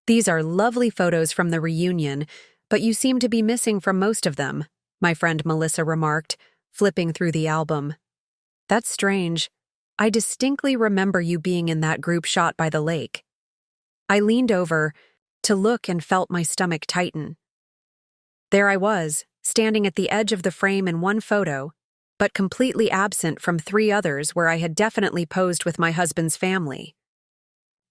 These are lovely photos from the reunion, but you seem to be missing from most of them, my friend Melissa remarked, flipping through the album. That's strange. I distinctly remember you being in that group shot by the lake. I leaned over to look and felt my stomach tighten. There I was, standing at the edge of the frame in one photo, but completely absent from 3 others where I had definitely posed with my husband's family.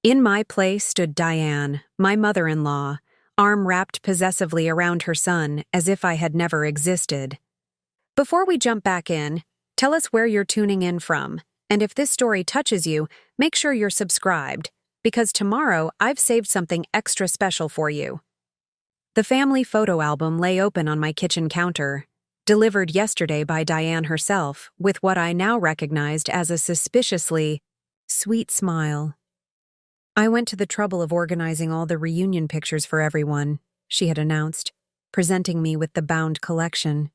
In my place stood Diane, my mother-in-law, arm wrapped possessively around her son as if I had never existed. Before we jump back in, tell us where you're tuning in from, and if this story touches you, make sure you're subscribed, because tomorrow I've saved something extra special for you. The family photo album lay open on my kitchen counter, delivered yesterday by Diane herself, with what I now recognized as a suspiciously sweet smile. I went to the trouble of organizing all the reunion pictures for everyone, she had announced, presenting me with the bound collection.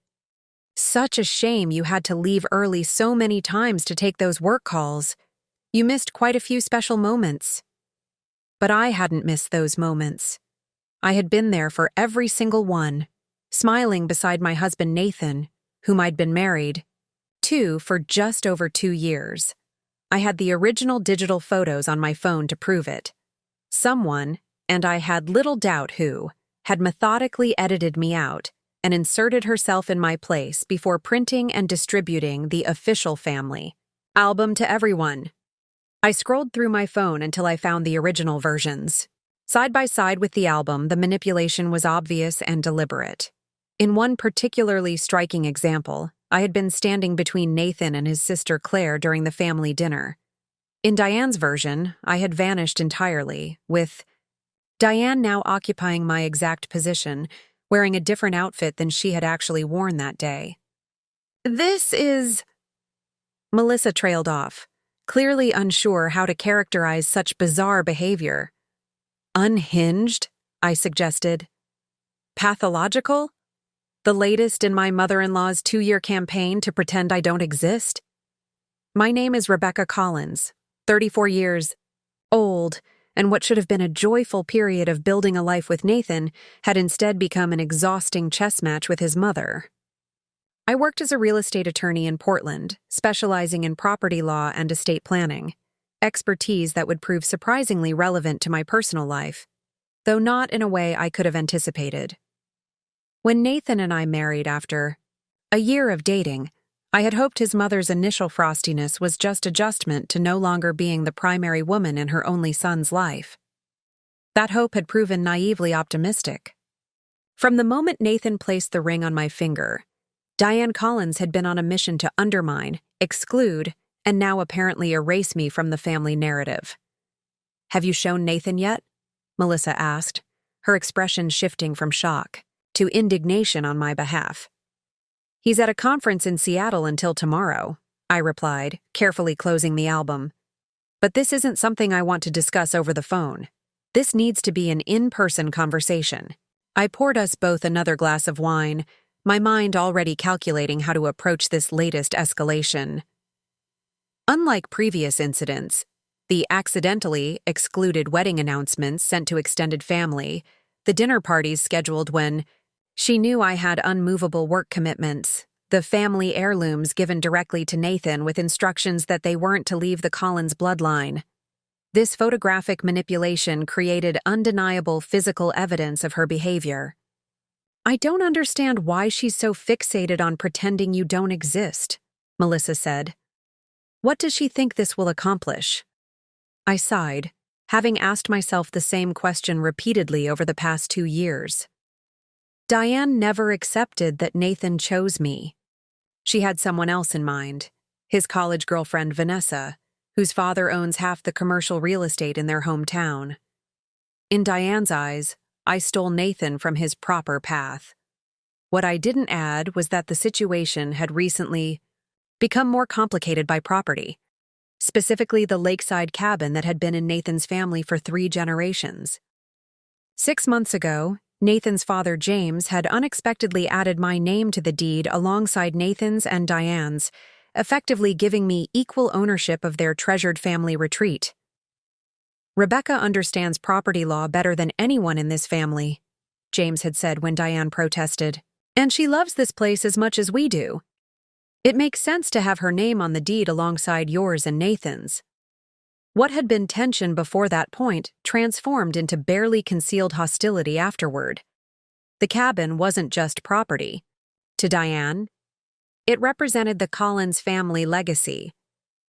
Such a shame you had to leave early so many times to take those work calls. You missed quite a few special moments. But I hadn't missed those moments. I had been there for every single one, smiling beside my husband Nathan, whom I'd been married to for just over 2 years. I had the original digital photos on my phone to prove it. Someone, and I had little doubt who, had methodically edited me out and inserted herself in my place before printing and distributing the official family album to everyone. I scrolled through my phone until I found the original versions. Side by side with the album, the manipulation was obvious and deliberate. In one particularly striking example, I had been standing between Nathan and his sister Claire during the family dinner. In Diane's version, I had vanished entirely, with Diane now occupying my exact position, wearing a different outfit than she had actually worn that day. This is... Melissa trailed off, clearly unsure how to characterize such bizarre behavior. Unhinged, I suggested. Pathological? The latest in my mother-in-law's 2-year campaign to pretend I don't exist? My name is Rebecca Collins, 34 years old, and what should have been a joyful period of building a life with Nathan had instead become an exhausting chess match with his mother. I worked as a real estate attorney in Portland, specializing in property law and estate planning, expertise that would prove surprisingly relevant to my personal life, though not in a way I could have anticipated. When Nathan and I married after a year of dating, I had hoped his mother's initial frostiness was just adjustment to no longer being the primary woman in her only son's life. That hope had proven naively optimistic. From the moment Nathan placed the ring on my finger, Diane Collins had been on a mission to undermine, exclude, and now apparently erase me from the family narrative. "Have you shown Nathan yet?" Melissa asked, her expression shifting from shock to indignation on my behalf. "He's at a conference in Seattle until tomorrow," I replied, carefully closing the album. "But this isn't something I want to discuss over the phone. This needs to be an in-person conversation." I poured us both another glass of wine, my mind already calculating how to approach this latest escalation. Unlike previous incidents, the accidentally excluded wedding announcements sent to extended family, the dinner parties scheduled when she knew I had unmovable work commitments, the family heirlooms given directly to Nathan with instructions that they weren't to leave the Collins bloodline. This photographic manipulation created undeniable physical evidence of her behavior. "I don't understand why she's so fixated on pretending you don't exist," Melissa said. "What does she think this will accomplish?" I sighed, having asked myself the same question repeatedly over the past 2 years. Diane never accepted that Nathan chose me. She had someone else in mind, his college girlfriend Vanessa, whose father owns half the commercial real estate in their hometown. In Diane's eyes, I stole Nathan from his proper path. What I didn't add was that the situation had recently become more complicated by property, specifically the lakeside cabin that had been in Nathan's family for 3 generations. 6 months ago, Nathan's father James had unexpectedly added my name to the deed alongside Nathan's and Diane's, effectively giving me equal ownership of their treasured family retreat. Rebecca understands property law better than anyone in this family, James had said when Diane protested. And she loves this place as much as we do. It makes sense to have her name on the deed alongside yours and Nathan's. What had been tension before that point transformed into barely concealed hostility afterward. The cabin wasn't just property. To Diane, it represented the Collins family legacy,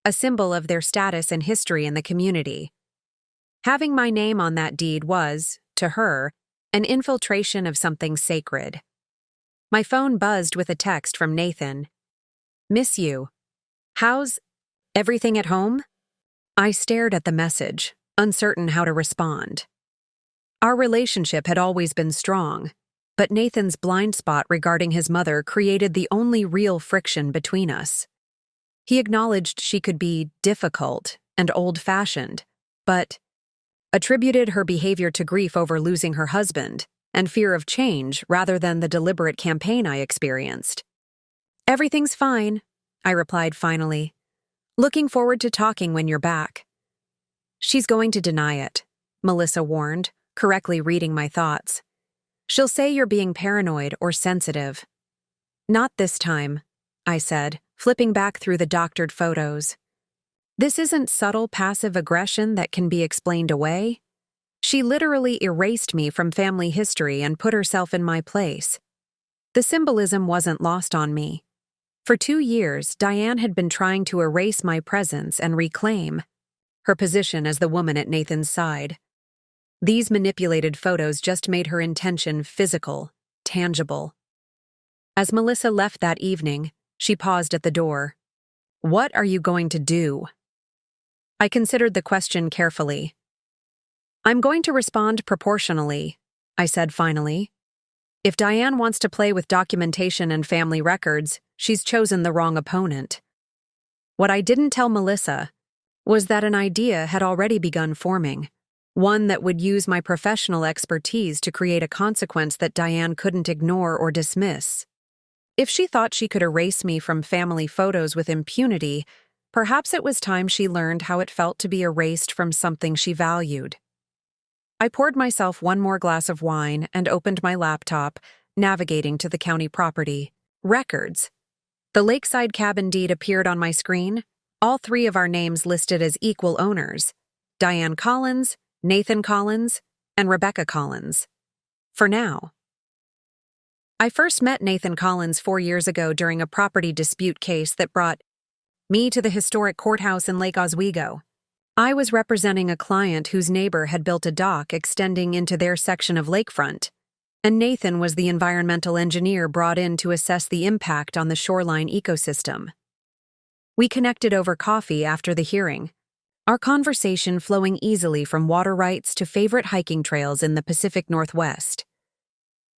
a symbol of their status and history in the community. Having my name on that deed was, to her, an infiltration of something sacred. My phone buzzed with a text from Nathan. "Miss you. How's everything at home?" I stared at the message, uncertain how to respond. Our relationship had always been strong, but Nathan's blind spot regarding his mother created the only real friction between us. He acknowledged she could be difficult and old-fashioned, but attributed her behavior to grief over losing her husband and fear of change rather than the deliberate campaign I experienced. "Everything's fine," I replied finally. "Looking forward to talking when you're back." "She's going to deny it," Melissa warned, correctly reading my thoughts. "She'll say you're being paranoid or sensitive." "Not this time," I said, flipping back through the doctored photos. "This isn't subtle passive aggression that can be explained away. She literally erased me from family history and put herself in my place." The symbolism wasn't lost on me. For 2 years, Diane had been trying to erase my presence and reclaim her position as the woman at Nathan's side. These manipulated photos just made her intention physical, tangible. As Melissa left that evening, she paused at the door. "What are you going to do?" I considered the question carefully. "I'm going to respond proportionally," I said finally. "If Diane wants to play with documentation and family records, she's chosen the wrong opponent." What I didn't tell Melissa was that an idea had already begun forming, one that would use my professional expertise to create a consequence that Diane couldn't ignore or dismiss. If she thought she could erase me from family photos with impunity, perhaps it was time she learned how it felt to be erased from something she valued. I poured myself one more glass of wine and opened my laptop, navigating to the county property. Records. The lakeside cabin deed appeared on my screen, all 3 of our names listed as equal owners: Diane Collins, Nathan Collins, and Rebecca Collins. For now. I first met Nathan Collins 4 years ago during a property dispute case that brought me to the historic courthouse in Lake Oswego. I was representing a client whose neighbor had built a dock extending into their section of lakefront, and Nathan was the environmental engineer brought in to assess the impact on the shoreline ecosystem. We connected over coffee after the hearing, our conversation flowing easily from water rights to favorite hiking trails in the Pacific Northwest.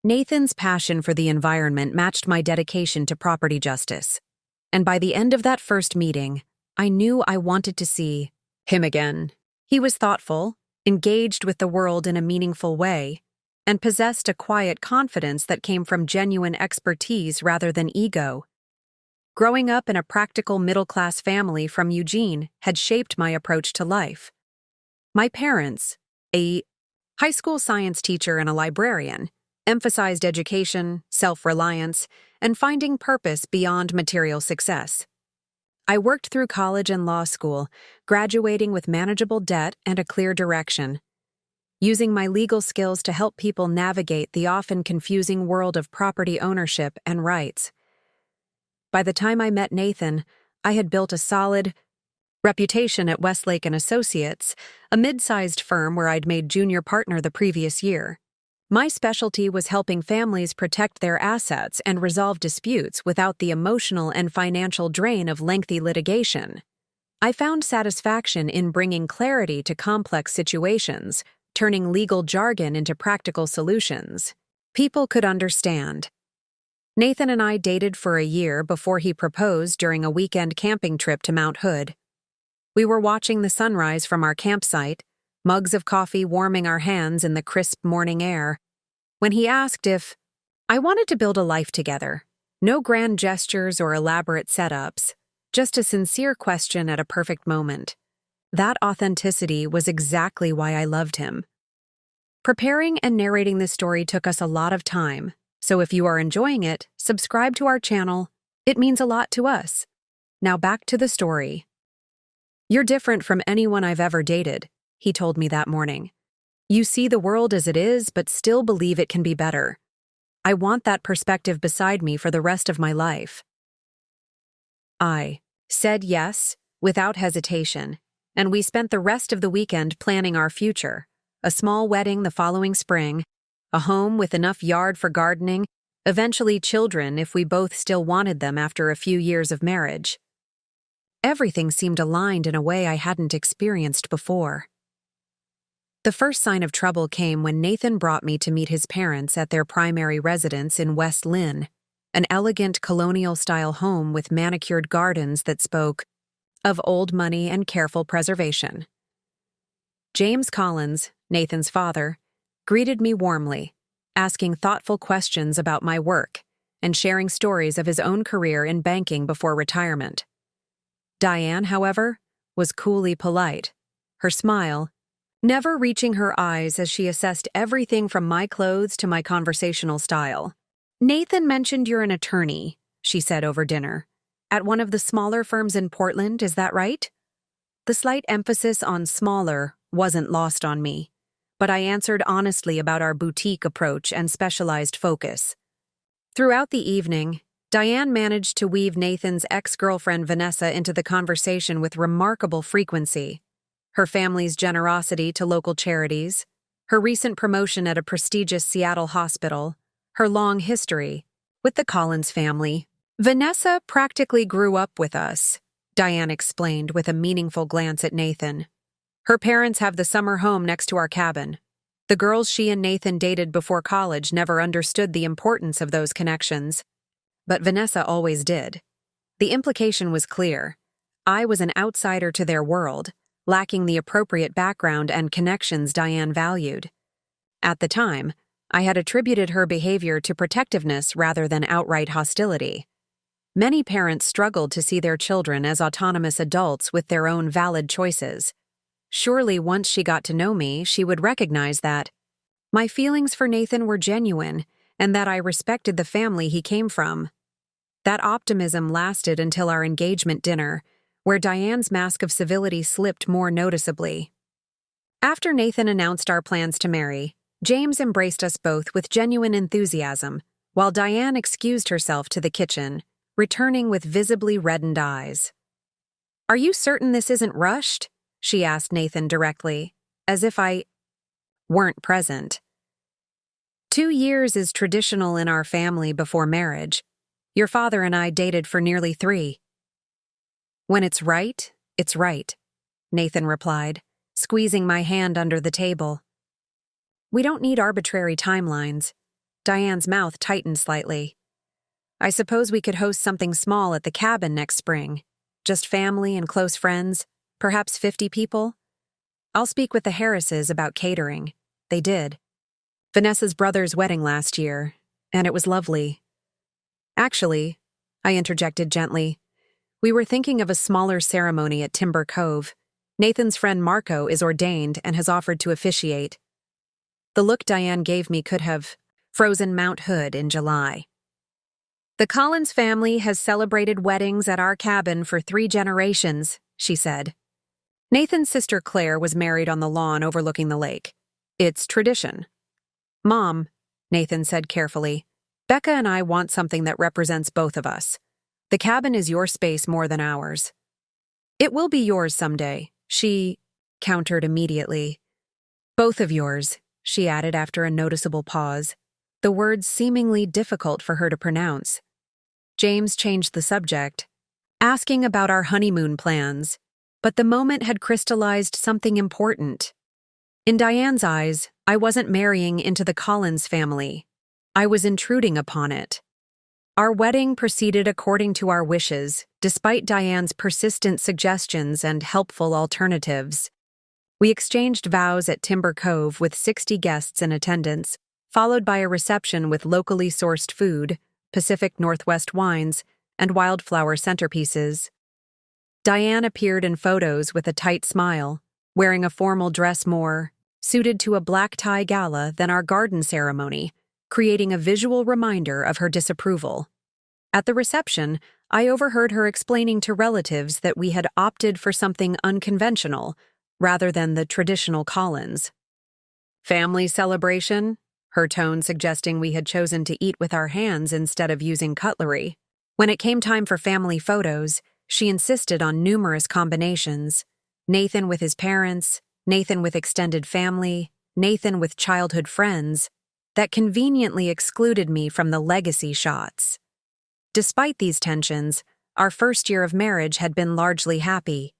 Nathan's passion for the environment matched my dedication to property justice, and by the end of that first meeting, I knew I wanted to see him again. He was thoughtful, engaged with the world in a meaningful way, and possessed a quiet confidence that came from genuine expertise rather than ego. Growing up in a practical middle-class family from Eugene had shaped my approach to life. My parents, a high school science teacher and a librarian, emphasized education, self-reliance, and finding purpose beyond material success. I worked through college and law school, graduating with manageable debt and a clear direction, using my legal skills to help people navigate the often confusing world of property ownership and rights. By the time I met Nathan, I had built a solid reputation at Westlake & Associates, a mid-sized firm where I'd made junior partner the previous year. My specialty was helping families protect their assets and resolve disputes without the emotional and financial drain of lengthy litigation. I found satisfaction in bringing clarity to complex situations, turning legal jargon into practical solutions people could understand. Nathan and I dated for a year before he proposed during a weekend camping trip to Mount Hood. We were watching the sunrise from our campsite, mugs of coffee warming our hands in the crisp morning air, when he asked if I wanted to build a life together. No grand gestures or elaborate setups, just a sincere question at a perfect moment. That authenticity was exactly why I loved him. Preparing and narrating this story took us a lot of time, so if you are enjoying it, subscribe to our channel. It means a lot to us. Now back to the story. "You're different from anyone I've ever dated," he told me that morning. "You see the world as it is, but still believe it can be better. I want that perspective beside me for the rest of my life." I said yes, without hesitation, and we spent the rest of the weekend planning our future: a small wedding the following spring, a home with enough yard for gardening, eventually children if we both still wanted them after a few years of marriage. Everything seemed aligned in a way I hadn't experienced before. The first sign of trouble came when Nathan brought me to meet his parents at their primary residence in West Lynn, an elegant colonial-style home with manicured gardens that spoke of old money and careful preservation. James Collins, Nathan's father, greeted me warmly, asking thoughtful questions about my work and sharing stories of his own career in banking before retirement. Diane, however, was coolly polite, her smile never reaching her eyes as she assessed everything from my clothes to my conversational style. "Nathan mentioned you're an attorney," she said over dinner. "At one of the smaller firms in Portland, is that right?" The slight emphasis on smaller wasn't lost on me, but I answered honestly about our boutique approach and specialized focus. Throughout the evening, Diane managed to weave Nathan's ex-girlfriend Vanessa into the conversation with remarkable frequency. Her family's generosity to local charities, her recent promotion at a prestigious Seattle hospital, her long history with the Collins family. "Vanessa practically grew up with us," Diane explained with a meaningful glance at Nathan. "Her parents have the summer home next to our cabin. The girls she and Nathan dated before college never understood the importance of those connections, but Vanessa always did. The implication was clear. I was an outsider to their world, lacking the appropriate background and connections Diane valued. At the time, I had attributed her behavior to protectiveness rather than outright hostility. Many parents struggled to see their children as autonomous adults with their own valid choices. Surely once she got to know me, she would recognize that my feelings for Nathan were genuine and that I respected the family he came from. That optimism lasted until our engagement dinner, where Diane's mask of civility slipped more noticeably. After Nathan announced our plans to marry, James embraced us both with genuine enthusiasm, while Diane excused herself to the kitchen, returning with visibly reddened eyes. "Are you certain this isn't rushed?" she asked Nathan directly, as if I weren't present. 2 years is traditional in our family before marriage. Your father and I dated for nearly 3. "When it's right, Nathan replied, squeezing my hand under the table. "We don't need arbitrary timelines." Diane's mouth tightened slightly. "I suppose we could host something small at the cabin next spring. Just family and close friends, perhaps 50 people. I'll speak with the Harrises about catering." They did. Vanessa's brother's wedding last year, and it was lovely. "Actually," I interjected gently, "we were thinking of a smaller ceremony at Timber Cove. Nathan's friend Marco is ordained and has offered to officiate." The look Diane gave me could have frozen Mount Hood in July. "The Collins family has celebrated weddings at our cabin for 3 generations, she said. Nathan's sister Claire was married on the lawn overlooking the lake. "It's tradition." "Mom," Nathan said carefully, "Becca and I want something that represents both of us. The cabin is your space more than ours." "It will be yours someday," she countered immediately. "Both of yours," she added after a noticeable pause, the words seemingly difficult for her to pronounce. James changed the subject, asking about our honeymoon plans, but the moment had crystallized something important. In Diane's eyes, I wasn't marrying into the Collins family. I was intruding upon it. Our wedding proceeded according to our wishes, despite Diane's persistent suggestions and helpful alternatives. We exchanged vows at Timber Cove with 60 guests in attendance, followed by a reception with locally sourced food, Pacific Northwest wines, and wildflower centerpieces. Diane appeared in photos with a tight smile, wearing a formal dress more suited to a black tie gala than our garden ceremony, creating a visual reminder of her disapproval. At the reception, I overheard her explaining to relatives that we had opted for something unconventional, rather than the traditional Collins. Family celebration? Her tone suggesting we had chosen to eat with our hands instead of using cutlery. When it came time for family photos, she insisted on numerous combinations. Nathan with his parents, Nathan with extended family, Nathan with childhood friends, that conveniently excluded me from the legacy shots. Despite these tensions, our first year of marriage had been largely happy.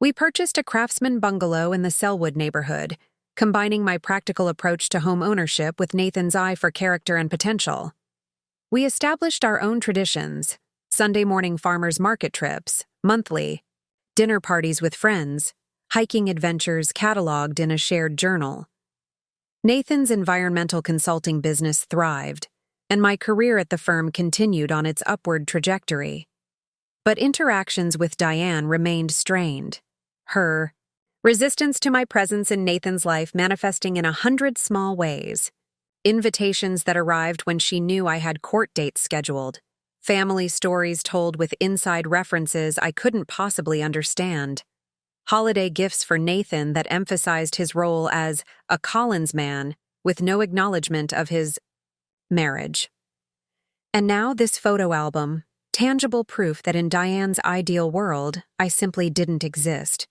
We purchased a craftsman bungalow in the Selwood neighborhood, combining my practical approach to home ownership with Nathan's eye for character and potential. We established our own traditions: Sunday morning farmers market trips, monthly, dinner parties with friends, hiking adventures cataloged in a shared journal. Nathan's environmental consulting business thrived, and my career at the firm continued on its upward trajectory. But interactions with Diane remained strained. Her resistance to my presence in Nathan's life manifesting in 100 small ways. Invitations that arrived when she knew I had court dates scheduled. Family stories told with inside references I couldn't possibly understand. Holiday gifts for Nathan that emphasized his role as a Collins man with no acknowledgement of his marriage. And now this photo album, tangible proof that in Diane's ideal world, I simply didn't exist.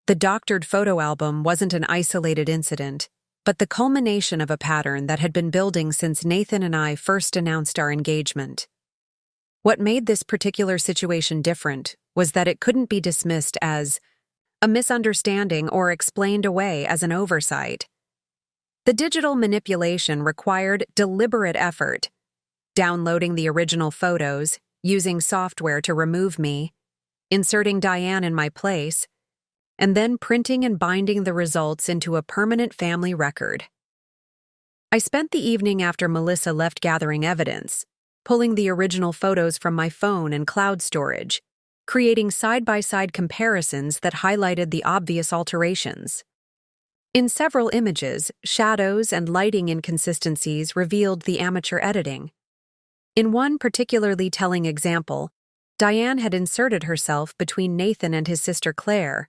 The doctored photo album wasn't an isolated incident, but the culmination of a pattern that had been building since Nathan and I first announced our engagement. What made this particular situation different was that it couldn't be dismissed as a misunderstanding or explained away as an oversight. The digital manipulation required deliberate effort, downloading the original photos, using software to remove me, inserting Diane in my place, and then printing and binding the results into a permanent family record. I spent the evening after Melissa left gathering evidence, pulling the original photos from my phone and cloud storage, creating side-by-side comparisons that highlighted the obvious alterations. In several images, shadows and lighting inconsistencies revealed the amateur editing. In one particularly telling example, Diane had inserted herself between Nathan and his sister Claire,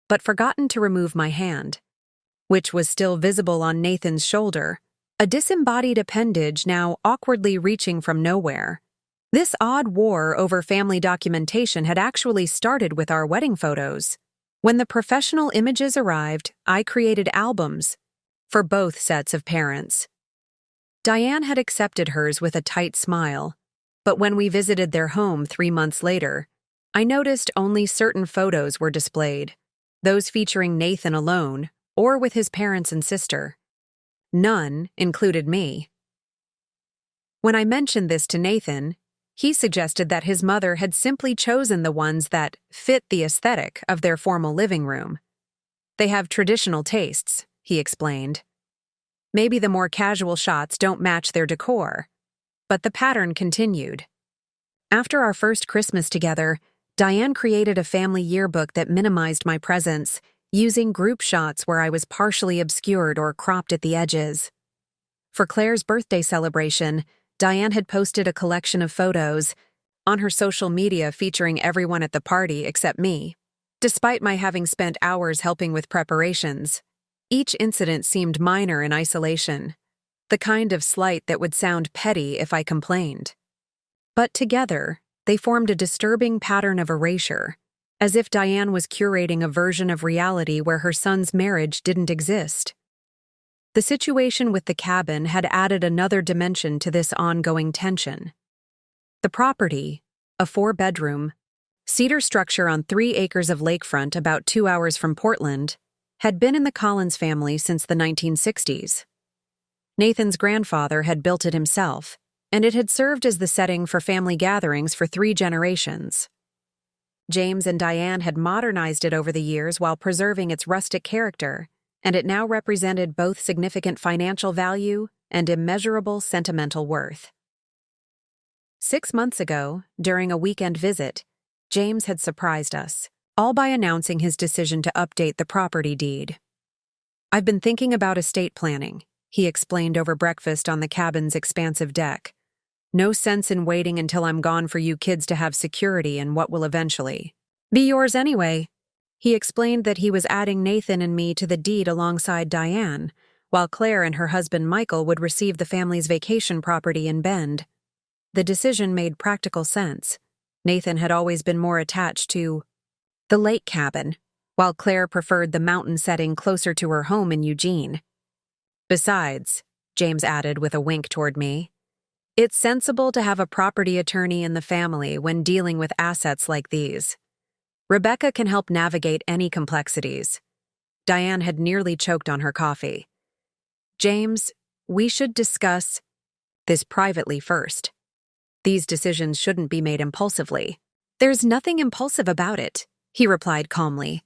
but forgotten to remove my hand, which was still visible on Nathan's shoulder, a disembodied appendage now awkwardly reaching from nowhere. This odd war over family documentation had actually started with our wedding photos. When the professional images arrived, I created albums for both sets of parents. Diane had accepted hers with a tight smile, but when we visited their home 3 months later, I noticed only certain photos were displayed, those featuring Nathan alone or with his parents and sister. None included me. When I mentioned this to Nathan, he suggested that his mother had simply chosen the ones that fit the aesthetic of their formal living room. They have traditional tastes, he explained. Maybe the more casual shots don't match their decor. But the pattern continued. After our first Christmas together, Diane created a family yearbook that minimized my presence, using group shots where I was partially obscured or cropped at the edges. For Claire's birthday celebration, Diane had posted a collection of photos on her social media featuring everyone at the party except me. Despite my having spent hours helping with preparations, each incident seemed minor in isolation, the kind of slight that would sound petty if I complained. But together, they formed a disturbing pattern of erasure, as if Diane was curating a version of reality where her son's marriage didn't exist. The situation with the cabin had added another dimension to this ongoing tension. The property, a 4-bedroom, cedar structure on 3 acres of lakefront about 2 hours from Portland, had been in the Collins family since the 1960s. Nathan's grandfather had built it himself, and it had served as the setting for family gatherings for 3 generations. James and Diane had modernized it over the years while preserving its rustic character, and it now represented both significant financial value and immeasurable sentimental worth. 6 months ago, during a weekend visit, James had surprised us, all by announcing his decision to update the property deed. "I've been thinking about estate planning," he explained over breakfast on the cabin's expansive deck. "No sense in waiting until I'm gone for you kids to have security in what will eventually be yours anyway." He explained that he was adding Nathan and me to the deed alongside Diane, while Claire and her husband Michael would receive the family's vacation property in Bend. The decision made practical sense. Nathan had always been more attached to the lake cabin, while Claire preferred the mountain setting closer to her home in Eugene. "Besides," James added with a wink toward me, "it's sensible to have a property attorney in the family when dealing with assets like these. Rebecca can help navigate any complexities." Diane had nearly choked on her coffee. "James, we should discuss this privately first. These decisions shouldn't be made impulsively." "There's nothing impulsive about it," he replied calmly.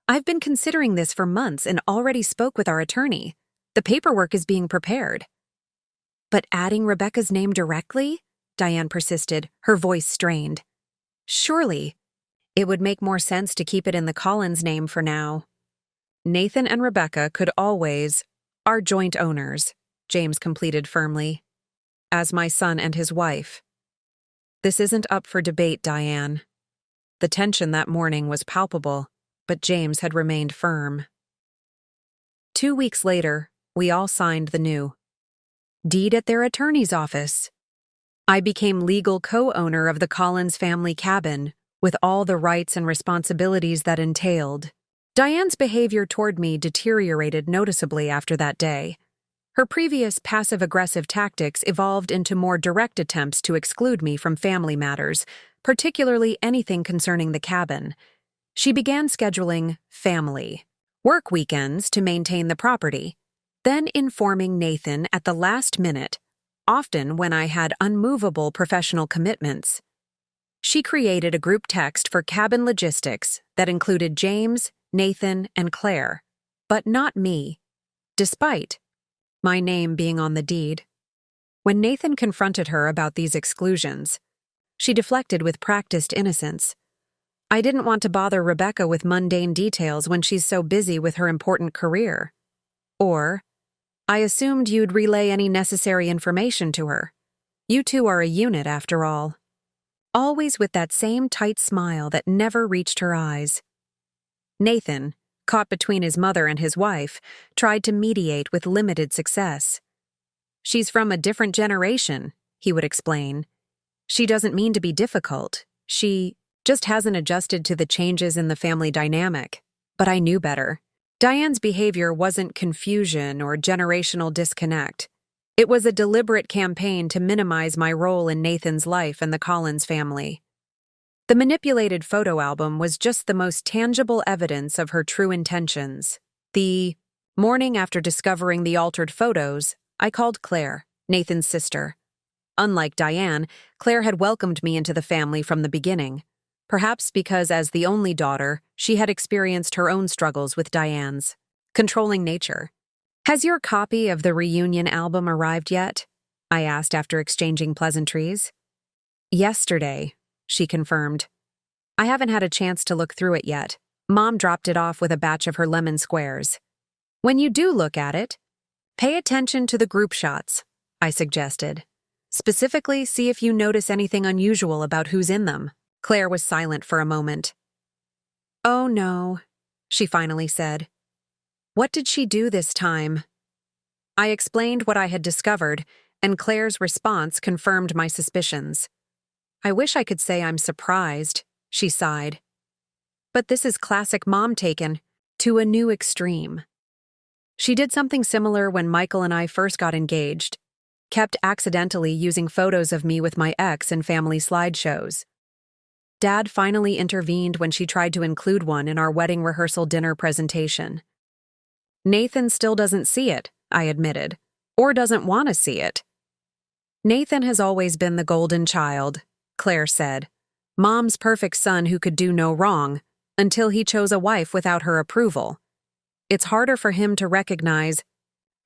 "I've been considering this for months and already spoke with our attorney. The paperwork is being prepared." "But adding Rebecca's name directly?" Diane persisted, her voice strained. "Surely, it would make more sense to keep it in the Collins name for now." "Nathan and Rebecca could always are joint owners," James completed firmly. "As my son and his wife. This isn't up for debate, Diane." The tension that morning was palpable, but James had remained firm. 2 weeks later, we all signed the new deed at their attorney's office. I became legal co-owner of the Collins family cabin, with all the rights and responsibilities that entailed. Diane's behavior toward me deteriorated noticeably after that day. Her previous passive-aggressive tactics evolved into more direct attempts to exclude me from family matters, particularly anything concerning the cabin. She began scheduling family work weekends to maintain the property, then informing Nathan at the last minute, often when I had unmovable professional commitments. She created a group text for cabin logistics that included James, Nathan, and Claire, but not me, despite my name being on the deed. When Nathan confronted her about these exclusions, she deflected with practiced innocence. "I didn't want to bother Rebecca with mundane details when she's so busy with her important career." Or, "I assumed you'd relay any necessary information to her. You two are a unit after all." Always with that same tight smile that never reached her eyes. Nathan, caught between his mother and his wife, tried to mediate with limited success. "She's from a different generation," he would explain. "She doesn't mean to be difficult. She just hasn't adjusted to the changes in the family dynamic." But I knew better. Diane's behavior wasn't confusion or generational disconnect. It was a deliberate campaign to minimize my role in Nathan's life and the Collins family. The manipulated photo album was just the most tangible evidence of her true intentions. The morning after discovering the altered photos, I called Claire, Nathan's sister. Unlike Diane, Claire had welcomed me into the family from the beginning, perhaps because as the only daughter, she had experienced her own struggles with Diane's controlling nature. "Has your copy of the reunion album arrived yet?" I asked after exchanging pleasantries. "Yesterday," she confirmed. "I haven't had a chance to look through it yet. Mom dropped it off with a batch of her lemon squares. When you do look at it, pay attention to the group shots," I suggested. "Specifically, see if you notice anything unusual about who's in them." Claire was silent for a moment. "Oh no," she finally said. "What did she do this time?" I explained what I had discovered, and Claire's response confirmed my suspicions. "I wish I could say I'm surprised," she sighed. "But this is classic mom taken to a new extreme. She did something similar when Michael and I first got engaged, kept accidentally using photos of me with my ex in family slideshows. Dad finally intervened when she tried to include one in our wedding rehearsal dinner presentation. Nathan still doesn't see it," I admitted, "or doesn't want to see it." "Nathan has always been the golden child," Claire said. "Mom's perfect son who could do no wrong, until he chose a wife without her approval. It's harder for him to recognize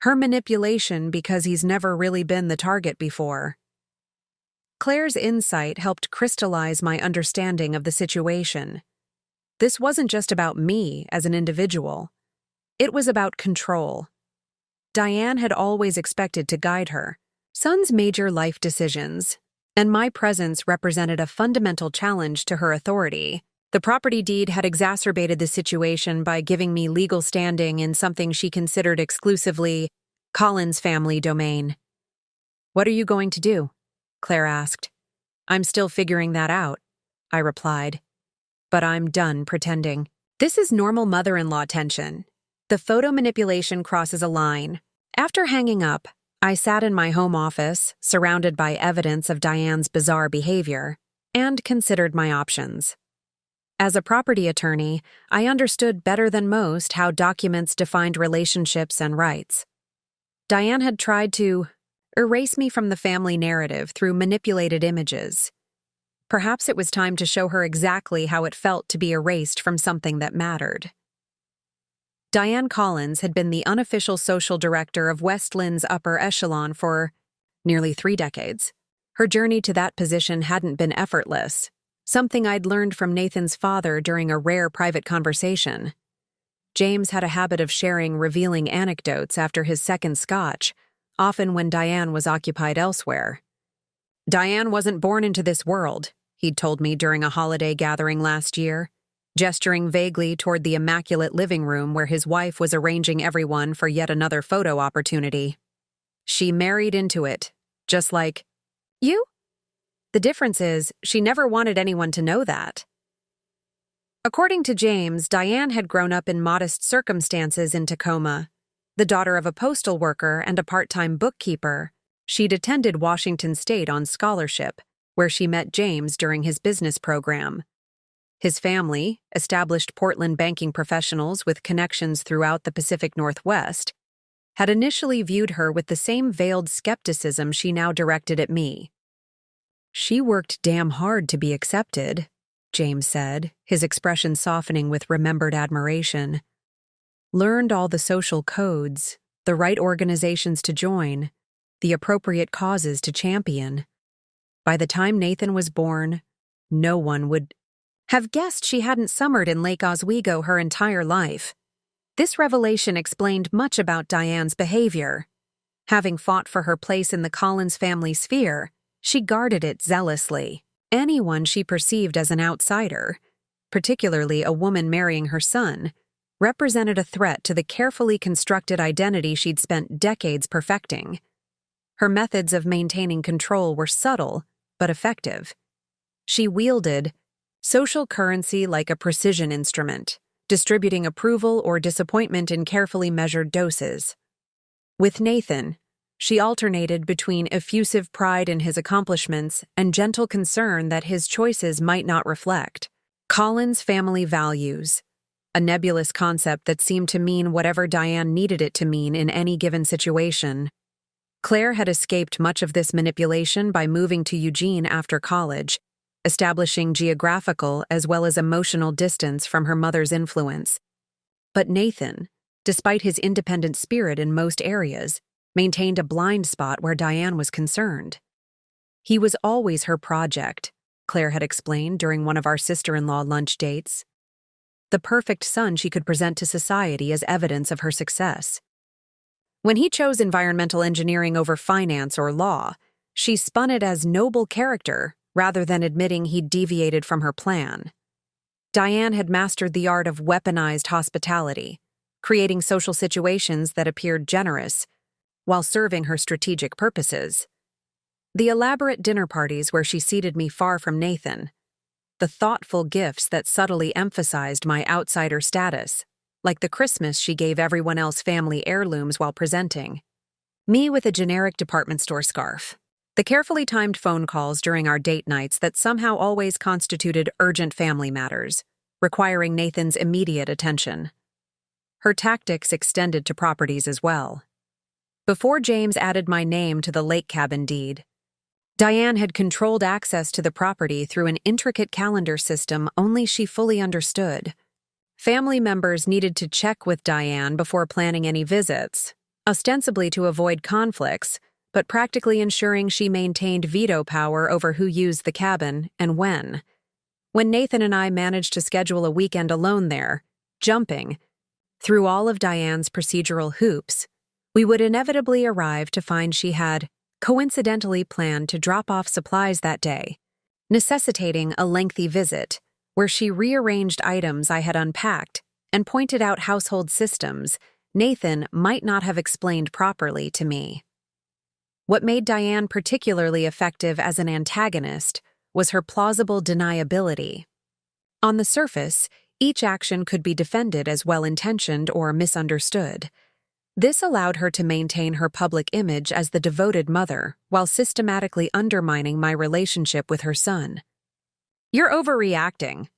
her manipulation because he's never really been the target before." Claire's insight helped crystallize my understanding of the situation. This wasn't just about me as an individual. It was about control. Diane had always expected to guide her son's major life decisions, and my presence represented a fundamental challenge to her authority. The property deed had exacerbated the situation by giving me legal standing in something she considered exclusively Colin's family domain. "What are you going to do?" Claire asked. "I'm still figuring that out," I replied. "But I'm done pretending." This is normal mother-in-law tension. The photo manipulation crosses a line. After hanging up, I sat in my home office, surrounded by evidence of Diane's bizarre behavior, and considered my options. As a property attorney, I understood better than most how documents defined relationships and rights. Diane had tried to erase me from the family narrative through manipulated images. Perhaps it was time to show her exactly how it felt to be erased from something that mattered. Diane Collins had been the unofficial social director of West Lynn's upper echelon for nearly 3 decades. Her journey to that position hadn't been effortless, something I'd learned from Nathan's father during a rare private conversation. James had a habit of sharing revealing anecdotes after his second scotch, often when Diane was occupied elsewhere. "Diane wasn't born into this world," he'd told me during a holiday gathering last year, gesturing vaguely toward the immaculate living room where his wife was arranging everyone for yet another photo opportunity. "She married into it, just like you. The difference is, she never wanted anyone to know that." According to James, Diane had grown up in modest circumstances in Tacoma. The daughter of a postal worker and a part-time bookkeeper, she'd attended Washington State on scholarship, where she met James during his business program. His family, established Portland banking professionals with connections throughout the Pacific Northwest, had initially viewed her with the same veiled skepticism she now directed at me. "She worked damn hard to be accepted," James said, his expression softening with remembered admiration. "Learned all the social codes, the right organizations to join, the appropriate causes to champion. By the time Nathan was born, no one would have guessed she hadn't summered in Lake Oswego her entire life." This revelation explained much about Diane's behavior. Having fought for her place in the Collins family sphere, she guarded it zealously. Anyone she perceived as an outsider, particularly a woman marrying her son, represented a threat to the carefully constructed identity she'd spent decades perfecting. Her methods of maintaining control were subtle, but effective. She wielded social currency like a precision instrument, distributing approval or disappointment in carefully measured doses. With Nathan, she alternated between effusive pride in his accomplishments and gentle concern that his choices might not reflect Collins' family values, a nebulous concept that seemed to mean whatever Diane needed it to mean in any given situation. Claire had escaped much of this manipulation by moving to Eugene after college, establishing geographical as well as emotional distance from her mother's influence. But Nathan, despite his independent spirit in most areas, maintained a blind spot where Diane was concerned. "He was always her project," Claire had explained during one of our sister-in-law lunch dates. "The perfect son she could present to society as evidence of her success. When he chose environmental engineering over finance or law, she spun it as noble character rather than admitting he'd deviated from her plan." Diane had mastered the art of weaponized hospitality, creating social situations that appeared generous while serving her strategic purposes. The elaborate dinner parties where she seated me far from Nathan, the thoughtful gifts that subtly emphasized my outsider status, like the Christmas she gave everyone else family heirlooms while presenting, me with a generic department store scarf. The carefully timed phone calls during our date nights that somehow always constituted urgent family matters, requiring Nathan's immediate attention. Her tactics extended to properties as well. Before James added my name to the lake cabin deed, Diane had controlled access to the property through an intricate calendar system only she fully understood. Family members needed to check with Diane before planning any visits, ostensibly to avoid conflicts, but practically ensuring she maintained veto power over who used the cabin and when. When Nathan and I managed to schedule a weekend alone there, jumping through all of Diane's procedural hoops, we would inevitably arrive to find she had coincidentally planned to drop off supplies that day, necessitating a lengthy visit where she rearranged items I had unpacked and pointed out household systems Nathan might not have explained properly to me. What made Diane particularly effective as an antagonist was her plausible deniability. On the surface, each action could be defended as well-intentioned or misunderstood. This allowed her to maintain her public image as the devoted mother while systematically undermining my relationship with her son. "You're overreacting,"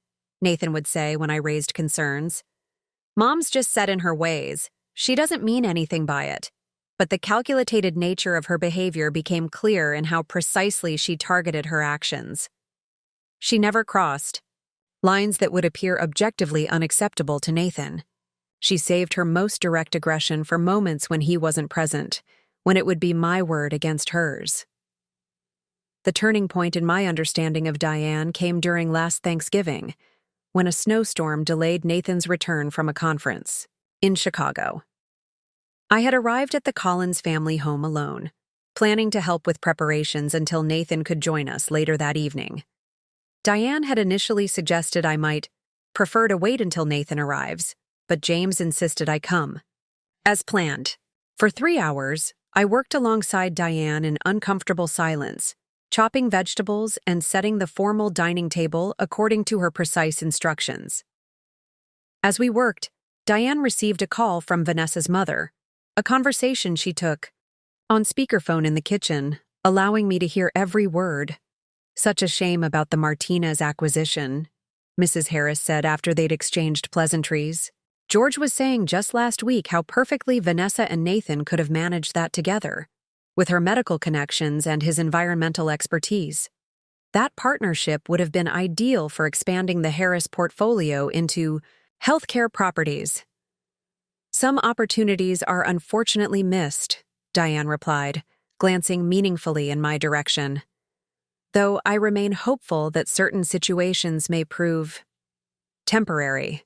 Nathan would say when I raised concerns. "Mom's just set in her ways. She doesn't mean anything by it." But the calculated nature of her behavior became clear in how precisely she targeted her actions. She never crossed lines that would appear objectively unacceptable to Nathan. She saved her most direct aggression for moments when he wasn't present, when it would be my word against hers. The turning point in my understanding of Diane came during last Thanksgiving, when a snowstorm delayed Nathan's return from a conference in Chicago. I had arrived at the Collins family home alone, planning to help with preparations until Nathan could join us later that evening. Diane had initially suggested I might prefer to wait until Nathan arrives, but James insisted I come. As planned, for 3 hours, I worked alongside Diane in uncomfortable silence, chopping vegetables and setting the formal dining table according to her precise instructions. As we worked, Diane received a call from Vanessa's mother, a conversation she took on speakerphone in the kitchen, allowing me to hear every word. "Such a shame about the Martinez acquisition," Mrs. Harris said after they'd exchanged pleasantries. "George was saying just last week how perfectly Vanessa and Nathan could have managed that together, with her medical connections and his environmental expertise. That partnership would have been ideal for expanding the Harris portfolio into healthcare properties." "Some opportunities are unfortunately missed," Diane replied, glancing meaningfully in my direction. "Though I remain hopeful that certain situations may prove temporary."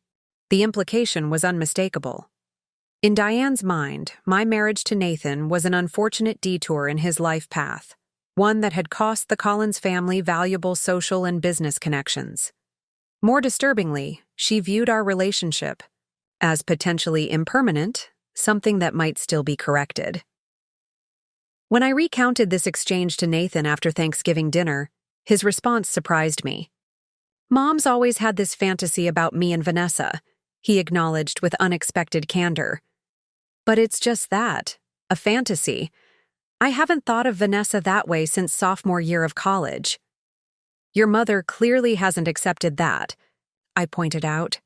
The implication was unmistakable. In Diane's mind, my marriage to Nathan was an unfortunate detour in his life path, one that had cost the Collins family valuable social and business connections. More disturbingly, she viewed our relationship as potentially impermanent, something that might still be corrected. When I recounted this exchange to Nathan after Thanksgiving dinner, his response surprised me. "Mom's always had this fantasy about me and Vanessa," he acknowledged with unexpected candor. "But it's just that, a fantasy. I haven't thought of Vanessa that way since sophomore year of college." "Your mother clearly hasn't accepted that," I pointed out.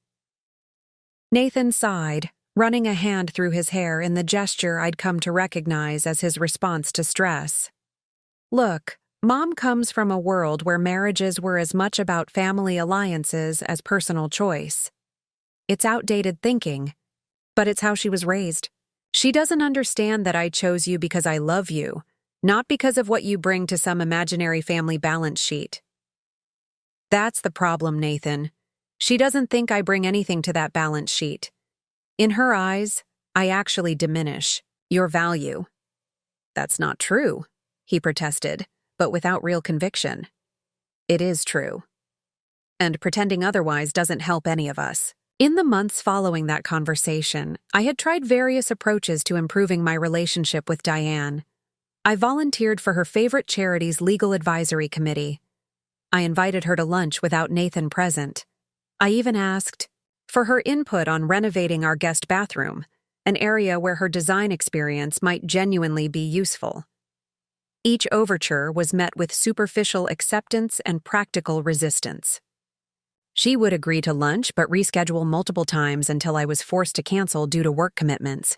Nathan sighed, running a hand through his hair in the gesture I'd come to recognize as his response to stress. "Look, Mom comes from a world where marriages were as much about family alliances as personal choice. It's outdated thinking, but it's how she was raised. She doesn't understand that I chose you because I love you, not because of what you bring to some imaginary family balance sheet." "That's the problem, Nathan. She doesn't think I bring anything to that balance sheet. In her eyes, I actually diminish your value." "That's not true," he protested, but without real conviction. "It is true. And pretending otherwise doesn't help any of us." In the months following that conversation, I had tried various approaches to improving my relationship with Diane. I volunteered for her favorite charity's legal advisory committee. I invited her to lunch without Nathan present. I even asked for her input on renovating our guest bathroom, an area where her design experience might genuinely be useful. Each overture was met with superficial acceptance and practical resistance. She would agree to lunch but reschedule multiple times until I was forced to cancel due to work commitments.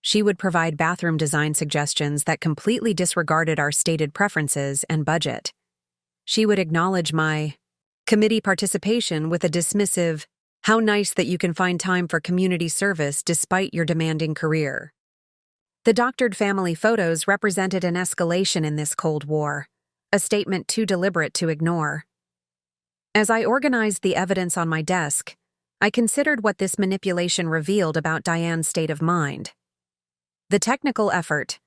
She would provide bathroom design suggestions that completely disregarded our stated preferences and budget. She would acknowledge my committee participation with a dismissive, "How nice that you can find time for community service despite your demanding career." The doctored family photos represented an escalation in this Cold War, a statement too deliberate to ignore. As I organized the evidence on my desk, I considered what this manipulation revealed about Diane's state of mind. The technical effort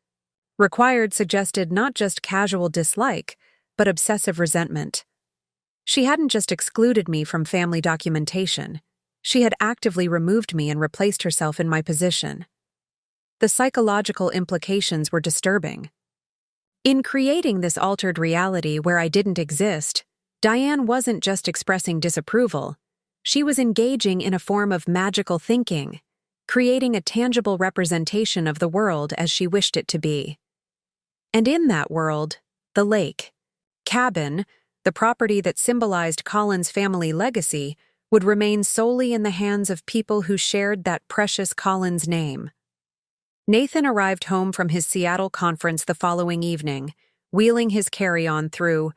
required suggested not just casual dislike, but obsessive resentment. She hadn't just excluded me from family documentation, she had actively removed me and replaced herself in my position. The psychological implications were disturbing. In creating this altered reality where I didn't exist, Diane wasn't just expressing disapproval, she was engaging in a form of magical thinking, creating a tangible representation of the world as she wished it to be. And in that world, the lake, cabin, the property that symbolized Colin's family legacy, would remain solely in the hands of people who shared that precious Colin's name. Nathan arrived home from his Seattle conference the following evening, wheeling his carry-on through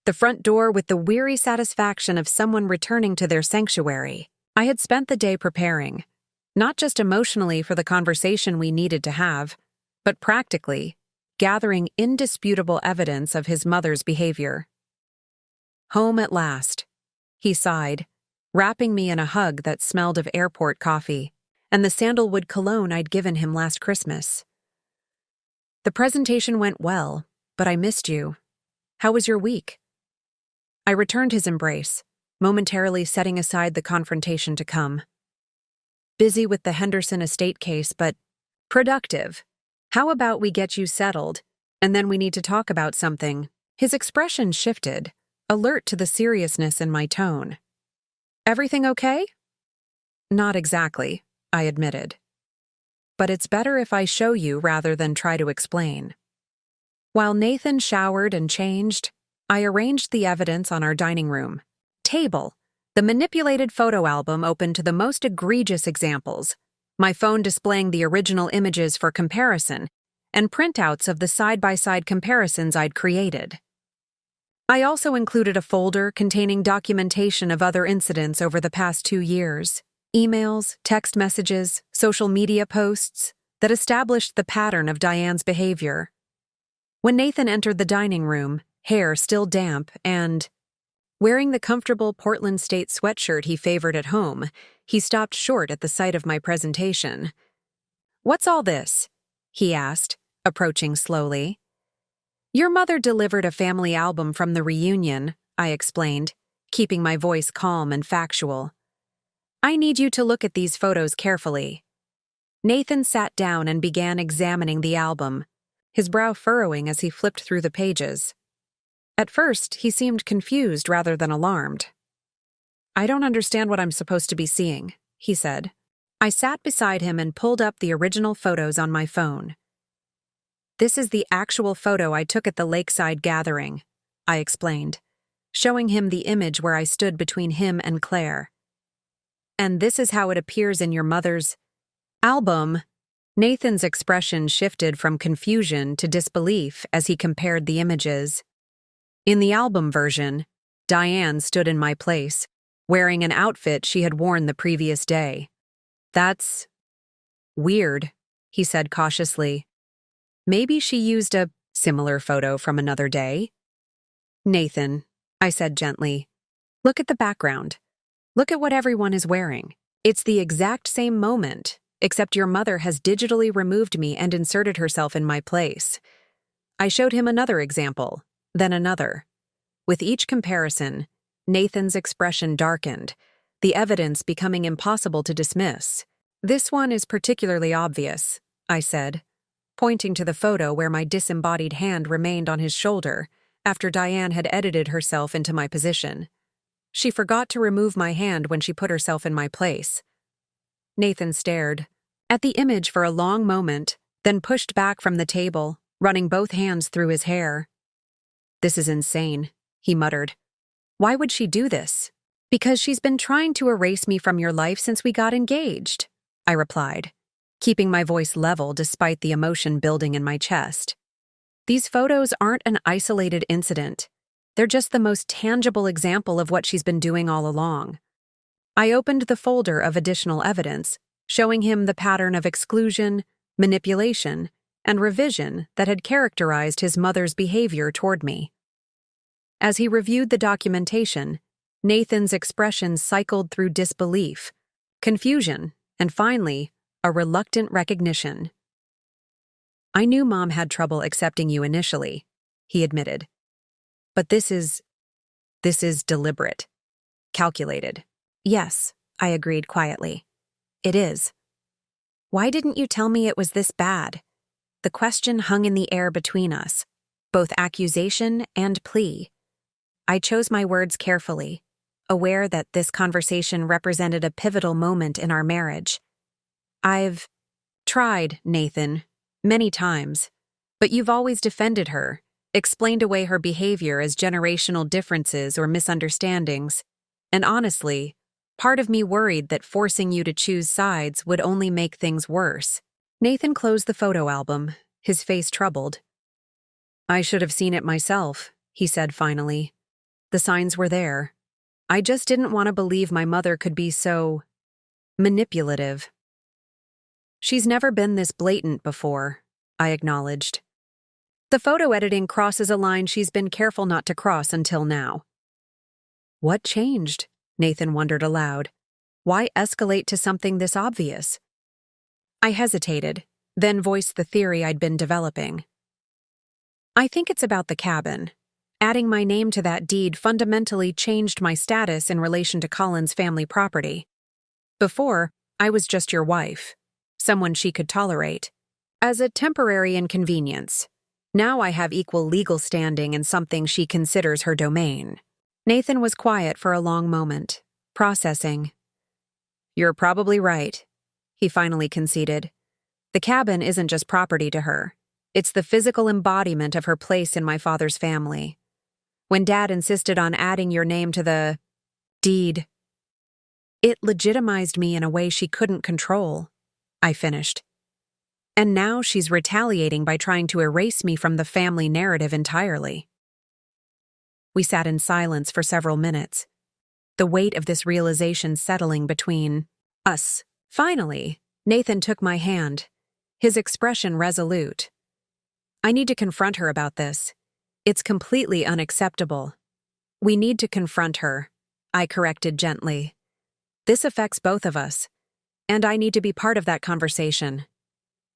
the front door with the weary satisfaction of someone returning to their sanctuary. I had spent the day preparing, not just emotionally for the conversation we needed to have, but practically, gathering indisputable evidence of his mother's behavior. Home at last, he sighed, wrapping me in a hug that smelled of airport coffee and the sandalwood cologne I'd given him last Christmas. The presentation went well, but I missed you. How was your week? I returned his embrace, momentarily setting aside the confrontation to come. Busy with the Henderson estate case, but productive. How about we get you settled, and then we need to talk about something? His expression shifted, alert to the seriousness in my tone. Everything okay? Not exactly, I admitted. But it's better if I show you rather than try to explain. While Nathan showered and changed, I arranged the evidence on our dining room table, the manipulated photo album open to the most egregious examples, my phone displaying the original images for comparison, and printouts of the side-by-side comparisons I'd created. I also included a folder containing documentation of other incidents over the past 2 years, emails, text messages, social media posts that established the pattern of Diane's behavior. When Nathan entered the dining room, hair still damp and wearing the comfortable Portland State sweatshirt he favored at home, he stopped short at the sight of my presentation. "What's all this?" he asked, approaching slowly. "Your mother delivered a family album from the reunion," I explained, keeping my voice calm and factual. "I need you to look at these photos carefully." Nathan sat down and began examining the album, his brow furrowing as he flipped through the pages. At first, he seemed confused rather than alarmed. "I don't understand what I'm supposed to be seeing," he said. I sat beside him and pulled up the original photos on my phone. "This is the actual photo I took at the lakeside gathering," I explained, showing him the image where I stood between him and Claire. "And this is how it appears in your mother's album." Nathan's expression shifted from confusion to disbelief as he compared the images. In the album version, Diane stood in my place, wearing an outfit she had worn the previous day. "That's weird," he said cautiously. "Maybe she used a similar photo from another day?" "Nathan," I said gently, "look at the background. Look at what everyone is wearing. It's the exact same moment, except your mother has digitally removed me and inserted herself in my place." I showed him another example, then another. With each comparison, Nathan's expression darkened, the evidence becoming impossible to dismiss. "This one is particularly obvious," I said, pointing to the photo where my disembodied hand remained on his shoulder after Diane had edited herself into my position. She forgot to remove my hand when she put herself in my place. Nathan stared at the image for a long moment, then pushed back from the table, running both hands through his hair. "This is insane," he muttered. "Why would she do this?" "Because she's been trying to erase me from your life since we got engaged," I replied, keeping my voice level despite the emotion building in my chest. "These photos aren't an isolated incident. They're just the most tangible example of what she's been doing all along." I opened the folder of additional evidence, showing him the pattern of exclusion, manipulation, and revision that had characterized his mother's behavior toward me. As he reviewed the documentation, Nathan's expression cycled through disbelief, confusion, and finally, a reluctant recognition. "I knew Mom had trouble accepting you initially," he admitted. "But this is deliberate. Calculated." "Yes," I agreed quietly. "It is." "Why didn't you tell me it was this bad?" The question hung in the air between us, both accusation and plea. I chose my words carefully, aware that this conversation represented a pivotal moment in our marriage. "I've tried, Nathan, many times, but you've always defended her, explained away her behavior as generational differences or misunderstandings, and honestly, part of me worried that forcing you to choose sides would only make things worse." Nathan closed the photo album, his face troubled. "I should have seen it myself," he said finally. "The signs were there. I just didn't want to believe my mother could be so manipulative." "She's never been this blatant before," I acknowledged. "The photo editing crosses a line she's been careful not to cross until now." "What changed?" Nathan wondered aloud. "Why escalate to something this obvious?" I hesitated, then voiced the theory I'd been developing. "I think it's about the cabin. Adding my name to that deed fundamentally changed my status in relation to Colin's family property. Before, I was just your wife, someone she could tolerate, as a temporary inconvenience. Now I have equal legal standing in something she considers her domain." Nathan was quiet for a long moment, processing. "You're probably right," he finally conceded. "The cabin isn't just property to her. It's the physical embodiment of her place in my father's family. When Dad insisted on adding your name to the deed, it legitimized me in a way she couldn't control," I finished. "And now she's retaliating by trying to erase me from the family narrative entirely." We sat in silence for several minutes, the weight of this realization settling between us. Finally, Nathan took my hand, his expression resolute. "I need to confront her about this. It's completely unacceptable." "We need to confront her," I corrected gently. "This affects both of us, and I need to be part of that conversation."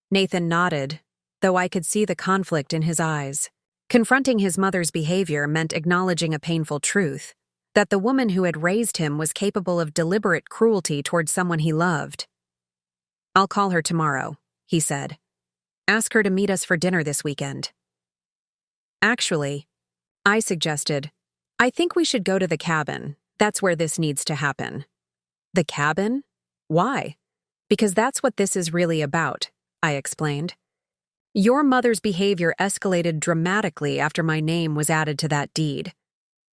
Nathan nodded, though I could see the conflict in his eyes. Confronting his mother's behavior meant acknowledging a painful truth, that the woman who had raised him was capable of deliberate cruelty towards someone he loved. "I'll call her tomorrow," he said. "Ask her to meet us for dinner this weekend." "Actually," I suggested, "I think we should go to the cabin. That's where this needs to happen." "The cabin? Why?" "Because that's what this is really about," I explained. "Your mother's behavior escalated dramatically after my name was added to that deed.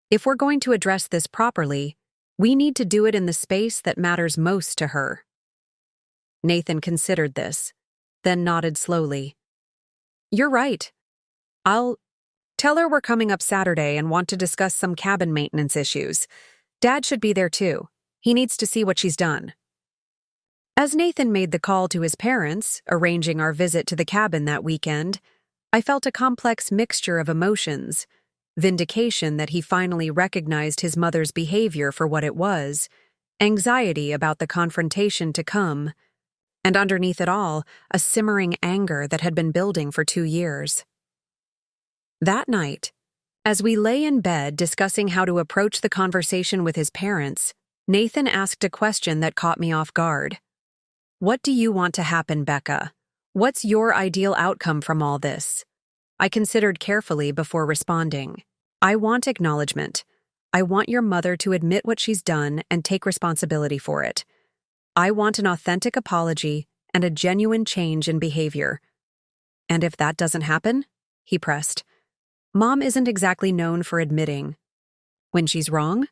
If we're going to address this properly, we need to do it in the space that matters most to her." Nathan considered this, then nodded slowly. "You're right. I'll tell her we're coming up Saturday and want to discuss some cabin maintenance issues. Dad should be there too. He needs to see what she's done." As Nathan made the call to his parents, arranging our visit to the cabin that weekend, I felt a complex mixture of emotions: vindication that he finally recognized his mother's behavior for what it was, anxiety about the confrontation to come, and underneath it all, a simmering anger that had been building for 2 years. That night, as we lay in bed discussing how to approach the conversation with his parents, Nathan asked a question that caught me off guard. "What do you want to happen, Becca? What's your ideal outcome from all this?" I considered carefully before responding. "I want acknowledgement. I want your mother to admit what she's done and take responsibility for it. I want an authentic apology and a genuine change in behavior." "And if that doesn't happen?" he pressed. "Mom isn't exactly known for admitting when she's wrong."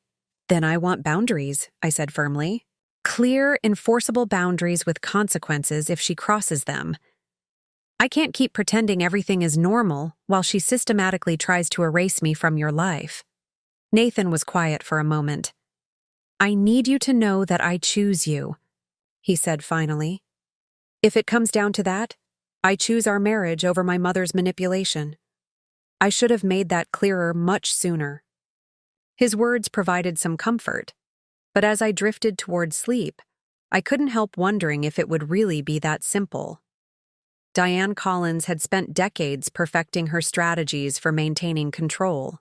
"Then I want boundaries," I said firmly. "Clear, enforceable boundaries with consequences if she crosses them. I can't keep pretending everything is normal while she systematically tries to erase me from your life." Nathan was quiet for a moment. "I need you to know that I choose you," he said finally. "If it comes down to that, I choose our marriage over my mother's manipulation. I should have made that clearer much sooner." His words provided some comfort, but as I drifted toward sleep, I couldn't help wondering if it would really be that simple. Diane Collins had spent decades perfecting her strategies for maintaining control.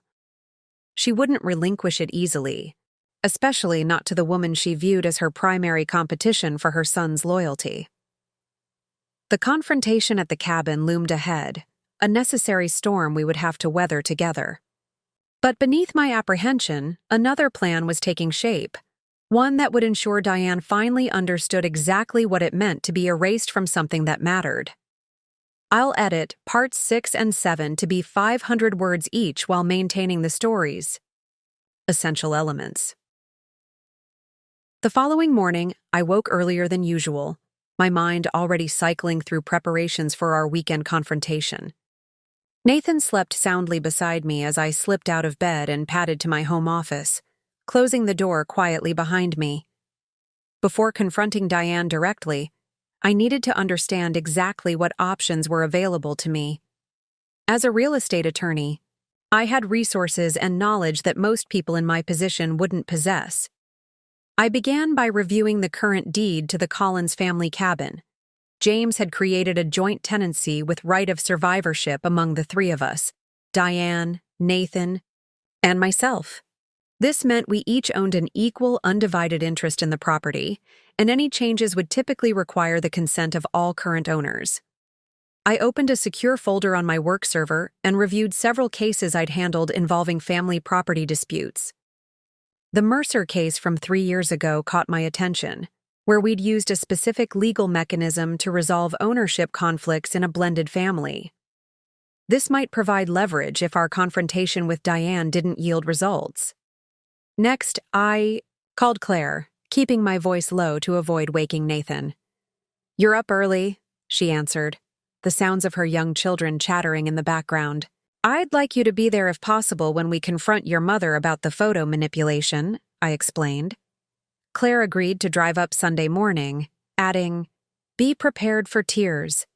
She wouldn't relinquish it easily, especially not to the woman she viewed as her primary competition for her son's loyalty. The confrontation at the cabin loomed ahead, a necessary storm we would have to weather together. But beneath my apprehension, another plan was taking shape, one that would ensure Diane finally understood exactly what it meant to be erased from something that mattered. I'll edit parts 6 and 7 to be 500 words each while maintaining the stories. Essential elements. The following morning, I woke earlier than usual, my mind already cycling through preparations for our weekend confrontation. Nathan slept soundly beside me as I slipped out of bed and padded to my home office, closing the door quietly behind me. Before confronting Diane directly, I needed to understand exactly what options were available to me. As a real estate attorney, I had resources and knowledge that most people in my position wouldn't possess. I began by reviewing the current deed to the Collins family cabin. James had created a joint tenancy with right of survivorship among the three of us, Diane, Nathan, and myself. This meant we each owned an equal, undivided interest in the property, and any changes would typically require the consent of all current owners. I opened a secure folder on my work server and reviewed several cases I'd handled involving family property disputes. The Mercer case from 3 years ago caught my attention, where we'd used a specific legal mechanism to resolve ownership conflicts in a blended family. This might provide leverage if our confrontation with Diane didn't yield results. Next, I called Claire, keeping my voice low to avoid waking Nathan. "You're up early," she answered, the sounds of her young children chattering in the background. "I'd like you to be there if possible when we confront your mother about the photo manipulation," I explained. Claire agreed to drive up Sunday morning, adding, "Be prepared for tears.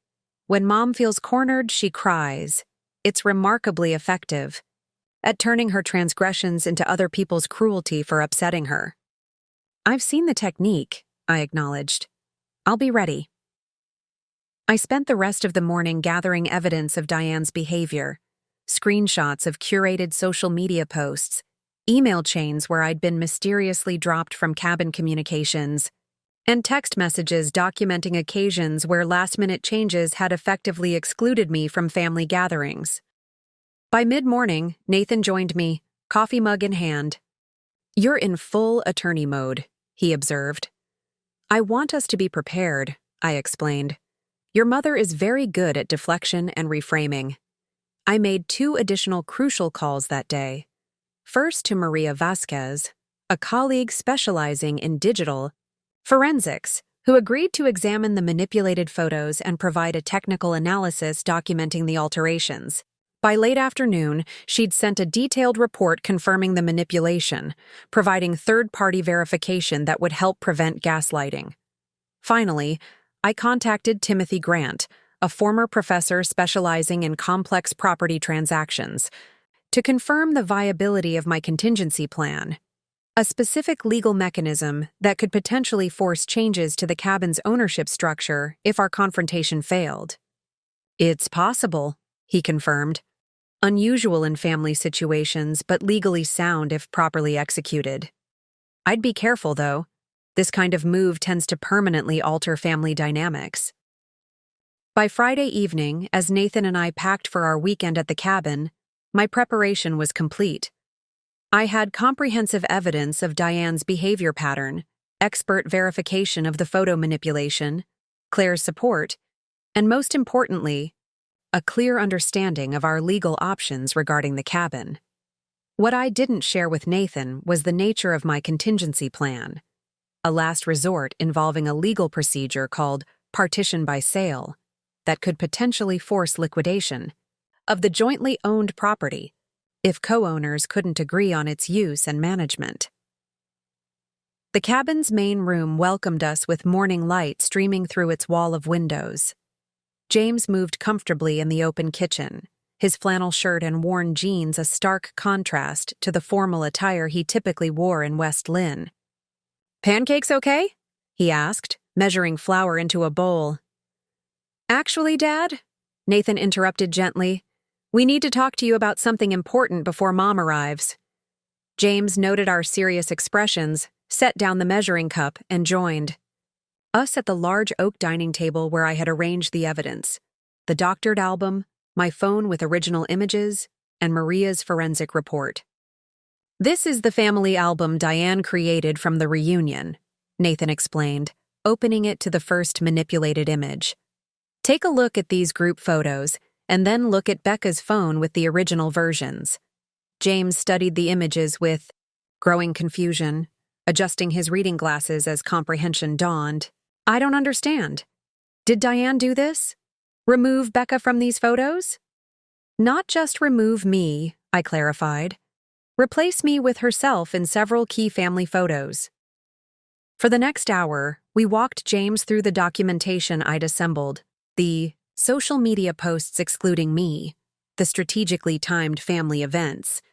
When Mom feels cornered, she cries. It's remarkably effective at turning her transgressions into other people's cruelty for upsetting her." "I've seen the technique," I acknowledged. "I'll be ready." I spent the rest of the morning gathering evidence of Diane's behavior, screenshots of curated social media posts, email chains where I'd been mysteriously dropped from cabin communications, and text messages documenting occasions where last-minute changes had effectively excluded me from family gatherings. By mid-morning, Nathan joined me, coffee mug in hand. "You're in full attorney mode," he observed. "I want us to be prepared," I explained. "Your mother is very good at deflection and reframing." I made 2 additional crucial calls that day. First to Maria Vasquez, a colleague specializing in digital forensics, who agreed to examine the manipulated photos and provide a technical analysis documenting the alterations. By late afternoon, she'd sent a detailed report confirming the manipulation, providing third-party verification that would help prevent gaslighting. Finally, I contacted Timothy Grant, a former professor specializing in complex property transactions, to confirm the viability of my contingency plan, a specific legal mechanism that could potentially force changes to the cabin's ownership structure if our confrontation failed. "It's possible," he confirmed. "Unusual in family situations, but legally sound if properly executed. I'd be careful, though. This kind of move tends to permanently alter family dynamics." By Friday evening, as Nathan and I packed for our weekend at the cabin, my preparation was complete. I had comprehensive evidence of Diane's behavior pattern, expert verification of the photo manipulation, Claire's support, and most importantly, a clear understanding of our legal options regarding the cabin. What I didn't share with Nathan was the nature of my contingency plan, a last resort involving a legal procedure called partition by sale that could potentially force liquidation of the jointly owned property if co-owners couldn't agree on its use and management. The cabin's main room welcomed us with morning light streaming through its wall of windows. James moved comfortably in the open kitchen, his flannel shirt and worn jeans a stark contrast to the formal attire he typically wore in West Lynne. "Pancakes okay?" he asked, measuring flour into a bowl. "Actually, Dad," Nathan interrupted gently, "we need to talk to you about something important before Mom arrives." James noted our serious expressions, set down the measuring cup, and joined us at the large oak dining table where I had arranged the evidence: the doctored album, my phone with original images, and Maria's forensic report. "This is the family album Diane created from the reunion," Nathan explained, opening it to the first manipulated image. "Take a look at these group photos, and then look at Becca's phone with the original versions." James studied the images with growing confusion, adjusting his reading glasses as comprehension dawned. "I don't understand. Did Diane do this? Remove Becca from these photos?" "Not just remove me," I clarified. "Replace me with herself in several key family photos." For the next hour, we walked James through the documentation I'd assembled: the social media posts excluding me, the strategically timed family events,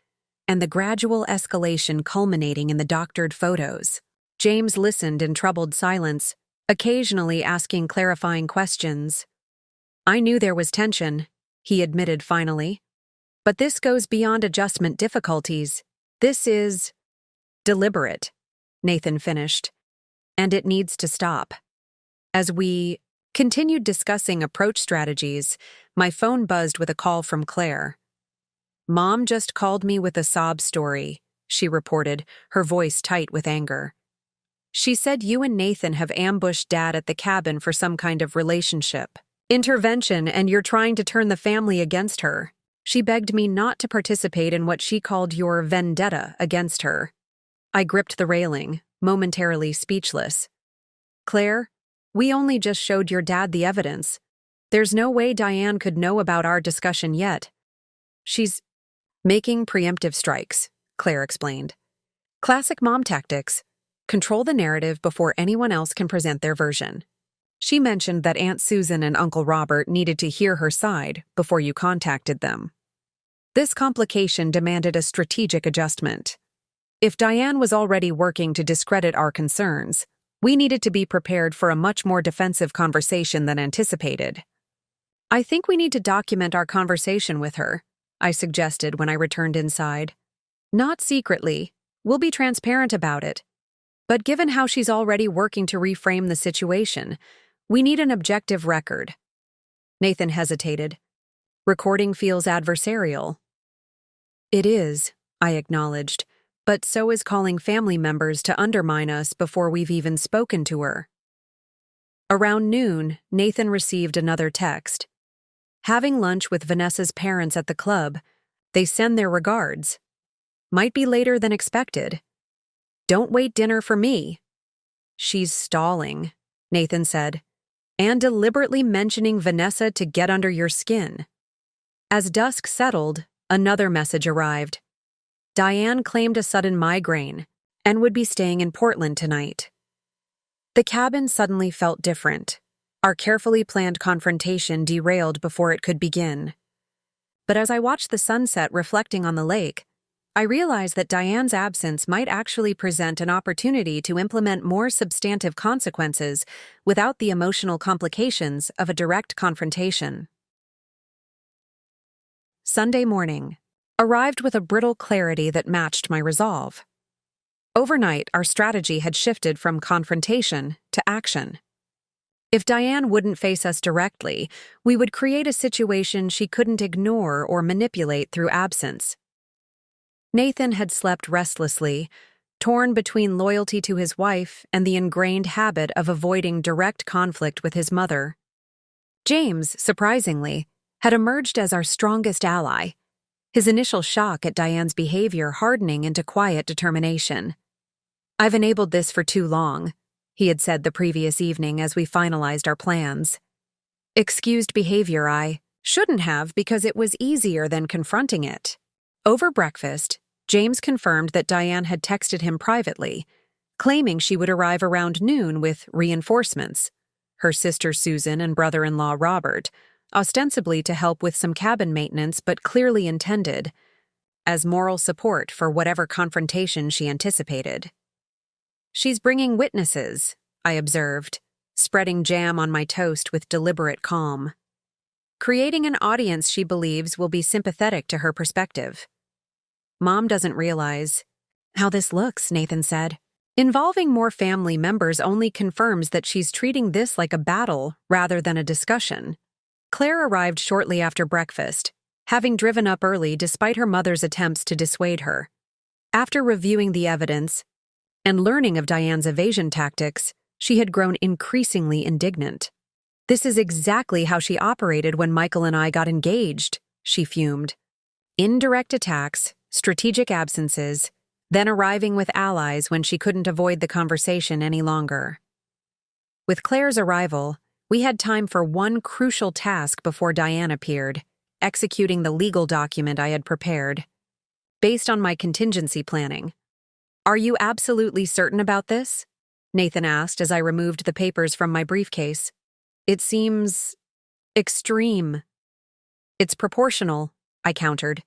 and the gradual escalation culminating in the doctored photos. James listened in troubled silence, occasionally asking clarifying questions. "I knew there was tension," he admitted finally. "But this goes beyond adjustment difficulties. This is deliberate," Nathan finished. "And it needs to stop." As we continued discussing approach strategies, my phone buzzed with a call from Claire. "Mom just called me with a sob story," she reported, her voice tight with anger. "She said you and Nathan have ambushed Dad at the cabin for some kind of relationship intervention, and you're trying to turn the family against her. She begged me not to participate in what she called your vendetta against her." I gripped the railing, momentarily speechless. "Claire, we only just showed your dad the evidence. There's no way Diane could know about our discussion yet." "She's making preemptive strikes," Claire explained. "Classic mom tactics. Control the narrative before anyone else can present their version. She mentioned that Aunt Susan and Uncle Robert needed to hear her side before you contacted them. This complication demanded a strategic adjustment. If Diane was already working to discredit our concerns, we needed to be prepared for a much more defensive conversation than anticipated. "I think we need to document our conversation with her," I suggested when I returned inside. "Not secretly. We'll be transparent about it. But given how she's already working to reframe the situation, we need an objective record." Nathan hesitated. "Recording feels adversarial." "It is," I acknowledged, "but so is calling family members to undermine us before we've even spoken to her." Around noon, Nathan received another text. "Having lunch with Vanessa's parents at the club. They send their regards. Might be later than expected. Don't wait dinner for me." "She's stalling," Nathan said, "and deliberately mentioning Vanessa to get under your skin." As dusk settled, another message arrived. Diane claimed a sudden migraine and would be staying in Portland tonight. The cabin suddenly felt different. Our carefully planned confrontation derailed before it could begin. But as I watched the sunset reflecting on the lake, I realized that Diane's absence might actually present an opportunity to implement more substantive consequences without the emotional complications of a direct confrontation. Sunday morning arrived with a brittle clarity that matched my resolve. Overnight, our strategy had shifted from confrontation to action. If Diane wouldn't face us directly, we would create a situation she couldn't ignore or manipulate through absence. Nathan had slept restlessly, torn between loyalty to his wife and the ingrained habit of avoiding direct conflict with his mother. James, surprisingly, had emerged as our strongest ally, his initial shock at Diane's behavior hardening into quiet determination. "I've enabled this for too long," he had said the previous evening as we finalized our plans. "Excused behavior I shouldn't have because it was easier than confronting it." Over breakfast, James confirmed that Diane had texted him privately, claiming she would arrive around noon with reinforcements: her sister Susan and brother-in-law Robert, ostensibly to help with some cabin maintenance but clearly intended as moral support for whatever confrontation she anticipated. "She's bringing witnesses," I observed, spreading jam on my toast with deliberate calm. "Creating an audience she believes will be sympathetic to her perspective." "Mom doesn't realize how this looks," Nathan said. "Involving more family members only confirms that she's treating this like a battle rather than a discussion." Claire arrived shortly after breakfast, having driven up early despite her mother's attempts to dissuade her. After reviewing the evidence and learning of Diane's evasion tactics, she had grown increasingly indignant. "This is exactly how she operated when Michael and I got engaged," she fumed. "Indirect attacks, strategic absences, then arriving with allies when she couldn't avoid the conversation any longer." With Claire's arrival, we had time for one crucial task before Diane appeared, executing the legal document I had prepared. Based on my contingency planning. "Are you absolutely certain about this?" Nathan asked as I removed the papers from my briefcase. "It seems extreme." "It's proportional," I countered.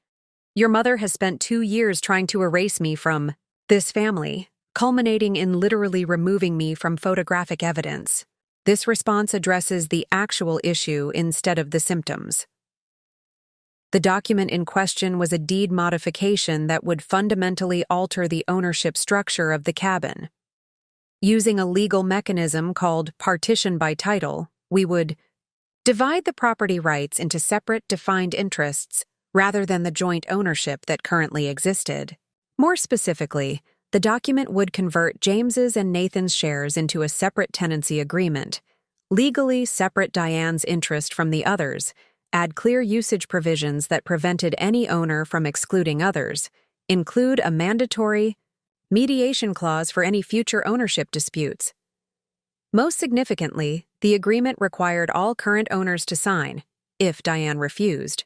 "Your mother has spent 2 years trying to erase me from this family, culminating in literally removing me from photographic evidence. This response addresses the actual issue instead of the symptoms." The document in question was a deed modification that would fundamentally alter the ownership structure of the cabin. Using a legal mechanism called partition by title, we would divide the property rights into separate defined interests rather than the joint ownership that currently existed. More specifically, the document would convert James's and Nathan's shares into a separate tenancy agreement, legally separate Diane's interest from the others, add clear usage provisions that prevented any owner from excluding others, include a mandatory mediation clause for any future ownership disputes. Most significantly, the agreement required all current owners to sign, if Diane refused.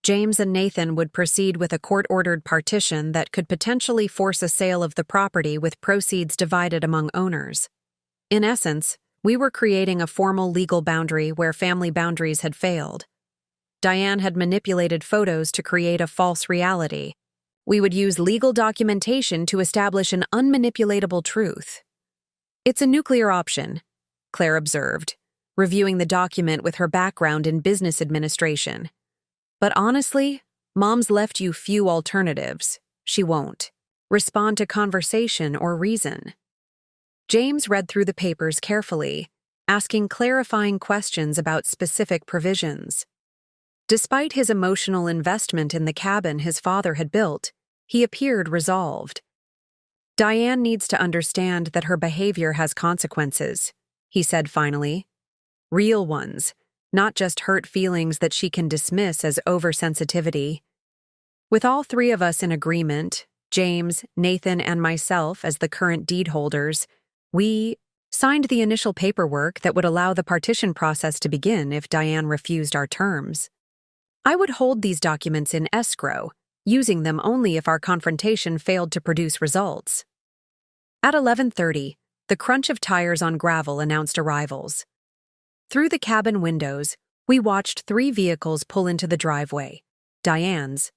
James and Nathan would proceed with a court-ordered partition that could potentially force a sale of the property with proceeds divided among owners. In essence, we were creating a formal legal boundary where family boundaries had failed. Diane had manipulated photos to create a false reality. We would use legal documentation to establish an unmanipulatable truth. "It's a nuclear option," Claire observed, reviewing the document with her background in business administration. "But honestly, Mom's left you few alternatives. She won't respond to conversation or reason." James read through the papers carefully, asking clarifying questions about specific provisions. Despite his emotional investment in the cabin his father had built, he appeared resolved. "Diane needs to understand that her behavior has consequences," he said finally. "Real ones, not just hurt feelings that she can dismiss as oversensitivity." With all 3 of us in agreement, James, Nathan, and myself as the current deed holders, we signed the initial paperwork that would allow the partition process to begin if Diane refused our terms. I would hold these documents in escrow, using them only if our confrontation failed to produce results. At 11:30, the crunch of tires on gravel announced arrivals. Through the cabin windows, we watched 3 vehicles pull into the driveway: Diane's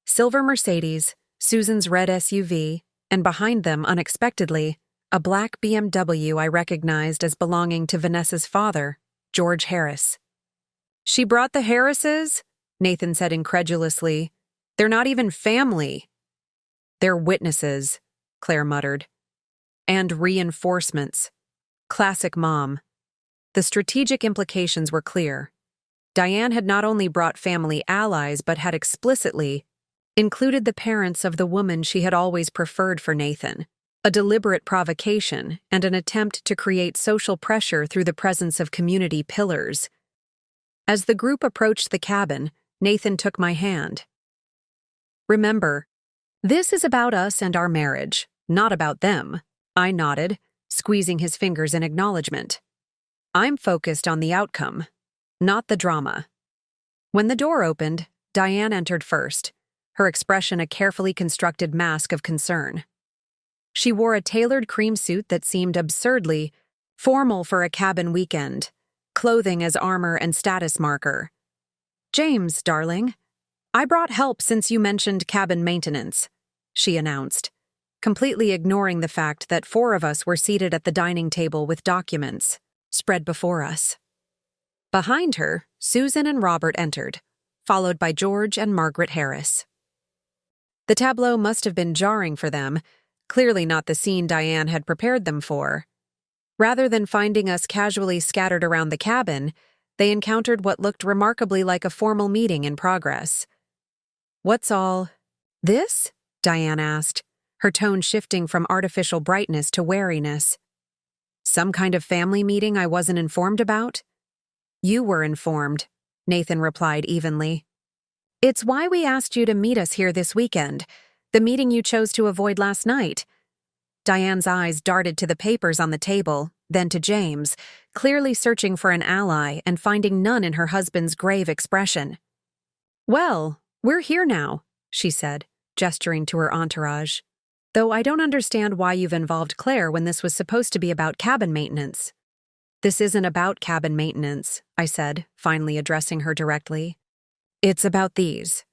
silver Mercedes, Susan's red SUV, and behind them, unexpectedly, a black BMW I recognized as belonging to Vanessa's father, George Harris. "She brought the Harrises?" Nathan said incredulously. "They're not even family." "They're witnesses," Claire muttered. "And reinforcements. Classic Mom." The strategic implications were clear. Diane had not only brought family allies but had explicitly included the parents of the woman she had always preferred for Nathan, a deliberate provocation and an attempt to create social pressure through the presence of community pillars. As the group approached the cabin, Nathan took my hand. "Remember, this is about us and our marriage, not about them," I nodded, squeezing his fingers in acknowledgement. "I'm focused on the outcome, not the drama." When the door opened, Diane entered first, her expression a carefully constructed mask of concern. She wore a tailored cream suit that seemed absurdly formal for a cabin weekend, clothing as armor and status marker. James, darling, I brought help since you mentioned cabin maintenance, she announced, completely ignoring the fact that 4 of us were seated at the dining table with documents spread before us. Behind her, Susan and Robert entered, followed by George and Margaret Harris. The tableau must have been jarring for them, clearly not the scene Diane had prepared them for. Rather than finding us casually scattered around the cabin, they encountered what looked remarkably like a formal meeting in progress. "What's all this?" Diane asked, her tone shifting from artificial brightness to wariness. "Some kind of family meeting I wasn't informed about?" "You were informed," Nathan replied evenly. "It's why we asked you to meet us here this weekend, the meeting you chose to avoid last night." Diane's eyes darted to the papers on the table, then to James, clearly searching for an ally and finding none in her husband's grave expression. "Well, we're here now," she said, gesturing to her entourage. "Though I don't understand why you've involved Claire when this was supposed to be about cabin maintenance." "This isn't about cabin maintenance," I said, finally addressing her directly. "It's about these."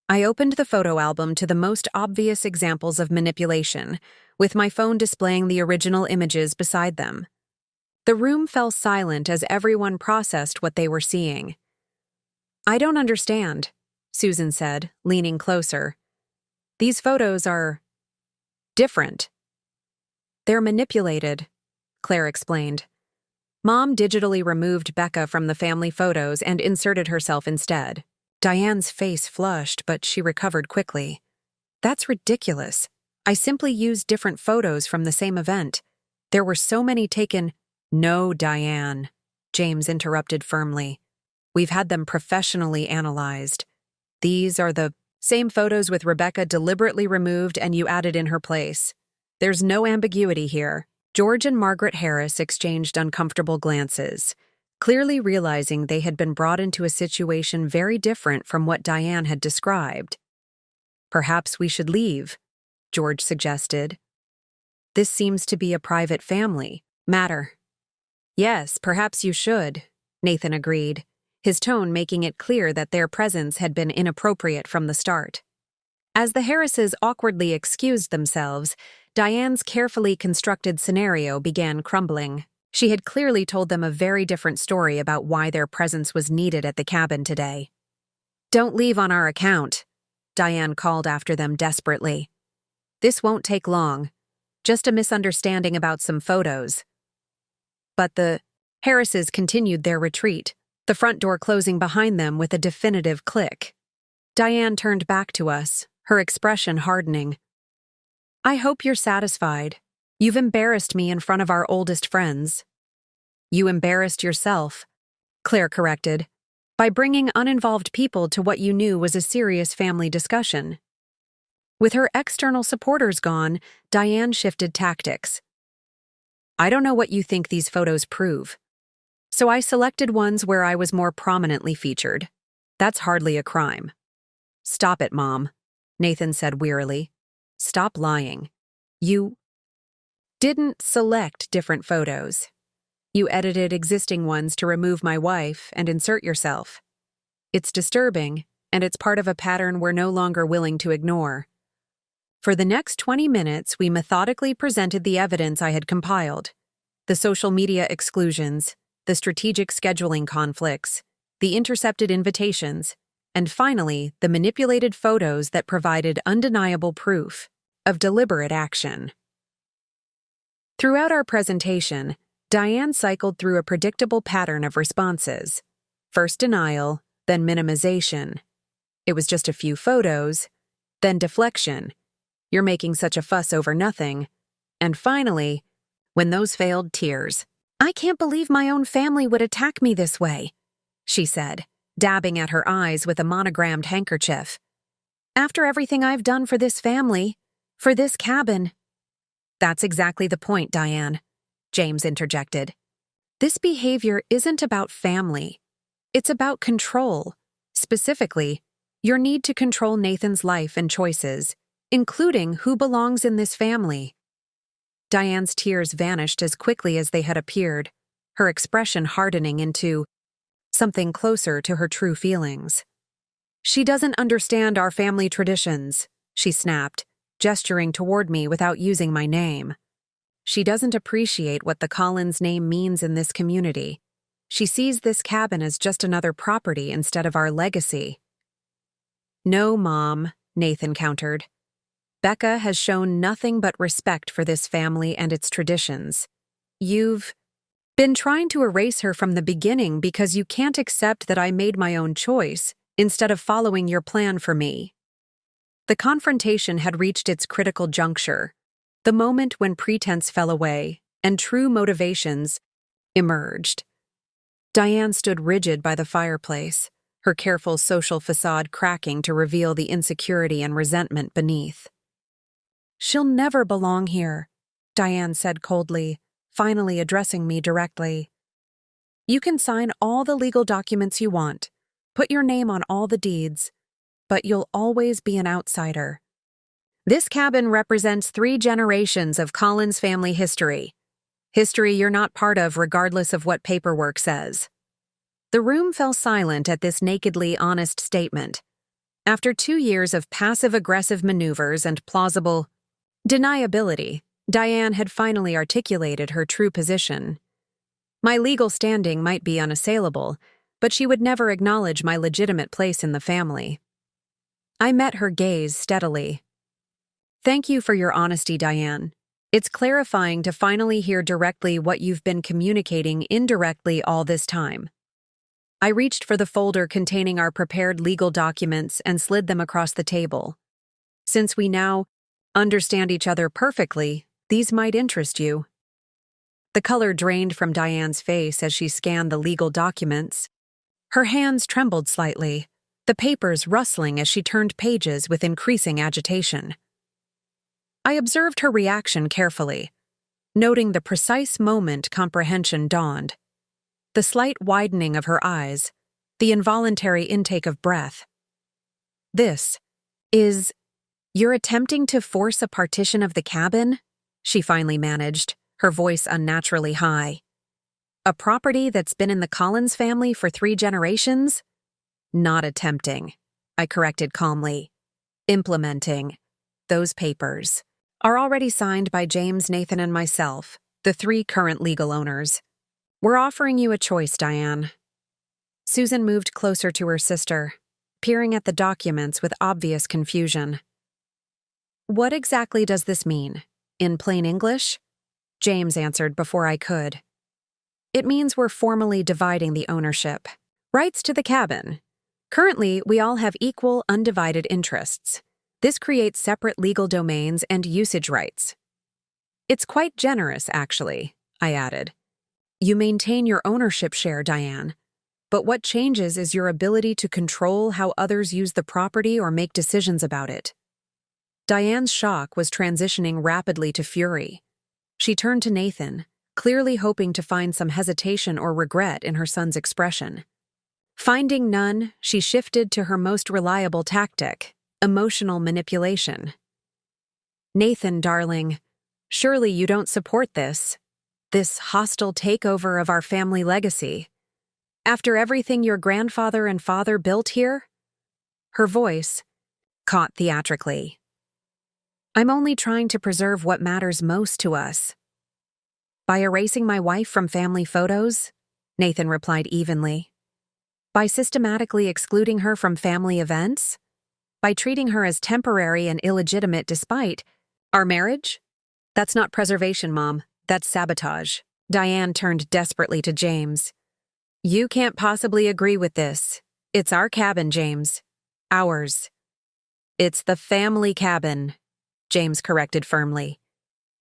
I opened the photo album to the most obvious examples of manipulation, with my phone displaying the original images beside them. The room fell silent as everyone processed what they were seeing. "I don't understand," Susan said, leaning closer. "These photos are different." "They're manipulated," Claire explained. "Mom digitally removed Becca from the family photos and inserted herself instead." Diane's face flushed, but she recovered quickly. "That's ridiculous. I simply used different photos from the same event. There were so many taken—" "No, Diane," James interrupted firmly. "We've had them professionally analyzed. These are the same photos with Rebecca deliberately removed and you added in her place. There's no ambiguity here." George and Margaret Harris exchanged uncomfortable glances, clearly realizing they had been brought into a situation very different from what Diane had described. "Perhaps we should leave," George suggested. "This seems to be a private family matter." "Yes, perhaps you should," Nathan agreed, his tone making it clear that their presence had been inappropriate from the start. As the Harrises awkwardly excused themselves, Diane's carefully constructed scenario began crumbling. She had clearly told them a very different story about why their presence was needed at the cabin today. "Don't leave on our account," Diane called after them desperately. "This won't take long. Just a misunderstanding about some photos." But the Harrises continued their retreat, the front door closing behind them with a definitive click. Diane turned back to us, her expression hardening. "I hope you're satisfied. You've embarrassed me in front of our oldest friends." "You embarrassed yourself," Claire corrected, "by bringing uninvolved people to what you knew was a serious family discussion." With her external supporters gone, Diane shifted tactics. "I don't know what you think these photos prove. So I selected ones where I was more prominently featured. That's hardly a crime." "Stop it, Mom," Nathan said wearily. "Stop lying. You didn't select different photos. You edited existing ones to remove my wife and insert yourself. It's disturbing, and it's part of a pattern we're no longer willing to ignore." For the next 20 minutes, we methodically presented the evidence I had compiled: the social media exclusions, the strategic scheduling conflicts, the intercepted invitations, and finally, the manipulated photos that provided undeniable proof of deliberate action. Throughout our presentation, Diane cycled through a predictable pattern of responses. First denial, then minimization. It was just a few photos, then deflection. "You're making such a fuss over nothing." And finally, when those failed, tears. "I can't believe my own family would attack me this way," she said, dabbing at her eyes with a monogrammed handkerchief. "After everything I've done for this family, for this cabin." "That's exactly the point, Diane," James interjected. "This behavior isn't about family. It's about control. Specifically, your need to control Nathan's life and choices, including who belongs in this family." Diane's tears vanished as quickly as they had appeared, her expression hardening into, something closer to her true feelings. "She doesn't understand our family traditions," she snapped, gesturing toward me without using my name. "She doesn't appreciate what the Collins name means in this community. She sees this cabin as just another property instead of our legacy." "No, Mom," Nathan countered. "Becca has shown nothing but respect for this family and its traditions. You've been trying to erase her from the beginning because you can't accept that I made my own choice instead of following your plan for me." The confrontation had reached its critical juncture, the moment when pretense fell away and true motivations emerged. Diane stood rigid by the fireplace, her careful social facade cracking to reveal the insecurity and resentment beneath. "She'll never belong here," Diane said coldly, finally addressing me directly. "You can sign all the legal documents you want, put your name on all the deeds, but you'll always be an outsider. This cabin represents 3 generations of Collins family history. History you're not part of regardless of what paperwork says." The room fell silent at this nakedly honest statement. After 2 years of passive-aggressive maneuvers and plausible deniability, Diane had finally articulated her true position. My legal standing might be unassailable, but she would never acknowledge my legitimate place in the family. I met her gaze steadily. "Thank you for your honesty, Diane. It's clarifying to finally hear directly what you've been communicating indirectly all this time." I reached for the folder containing our prepared legal documents and slid them across the table. "Since we now understand each other perfectly, these might interest you." The color drained from Diane's face as she scanned the legal documents. Her hands trembled slightly, the papers rustling as she turned pages with increasing agitation. I observed her reaction carefully, noting the precise moment comprehension dawned. The slight widening of her eyes, the involuntary intake of breath. "This is... You're attempting to force a partition of the cabin?" she finally managed, her voice unnaturally high. "A property that's been in the Collins family for 3 generations? Not attempting," I corrected calmly. "Implementing. Those papers are already signed by James, Nathan, and myself, the 3 current legal owners. We're offering you a choice, Diane." Susan moved closer to her sister, peering at the documents with obvious confusion. "What exactly does this mean? In plain English?" James answered before I could. "It means we're formally dividing the ownership. Rights to the cabin. Currently, we all have equal, undivided interests. This creates separate legal domains and usage rights." "It's quite generous, actually," I added. "You maintain your ownership share, Diane, but what changes is your ability to control how others use the property or make decisions about it." Diane's shock was transitioning rapidly to fury. She turned to Nathan, clearly hoping to find some hesitation or regret in her son's expression. Finding none, she shifted to her most reliable tactic, emotional manipulation. "Nathan, darling, surely you don't support this hostile takeover of our family legacy. After everything your grandfather and father built here?" Her voice caught theatrically. "I'm only trying to preserve what matters most to us." "By erasing my wife from family photos?" Nathan replied evenly. "By systematically excluding her from family events? By treating her as temporary and illegitimate despite our marriage? That's not preservation, Mom. That's sabotage." Diane turned desperately to James. "You can't possibly agree with this. It's our cabin, James. Ours." "It's the family cabin," James corrected firmly.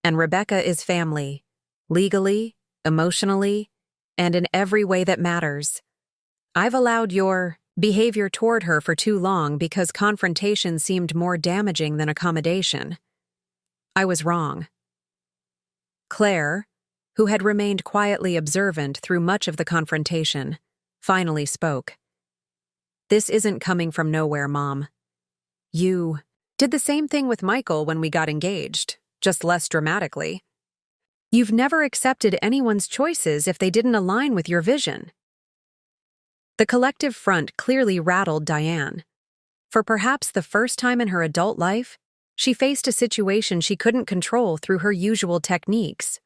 "And Rebecca is family, legally, emotionally, and in every way that matters. I've allowed your behavior toward her for too long because confrontation seemed more damaging than accommodation. I was wrong." Claire, who had remained quietly observant through much of the confrontation, finally spoke. "This isn't coming from nowhere, Mom. You did the same thing with Michael when we got engaged, just less dramatically. You've never accepted anyone's choices if they didn't align with your vision." The collective front clearly rattled Diane. For perhaps the first time in her adult life, she faced a situation she couldn't control through her usual techniques.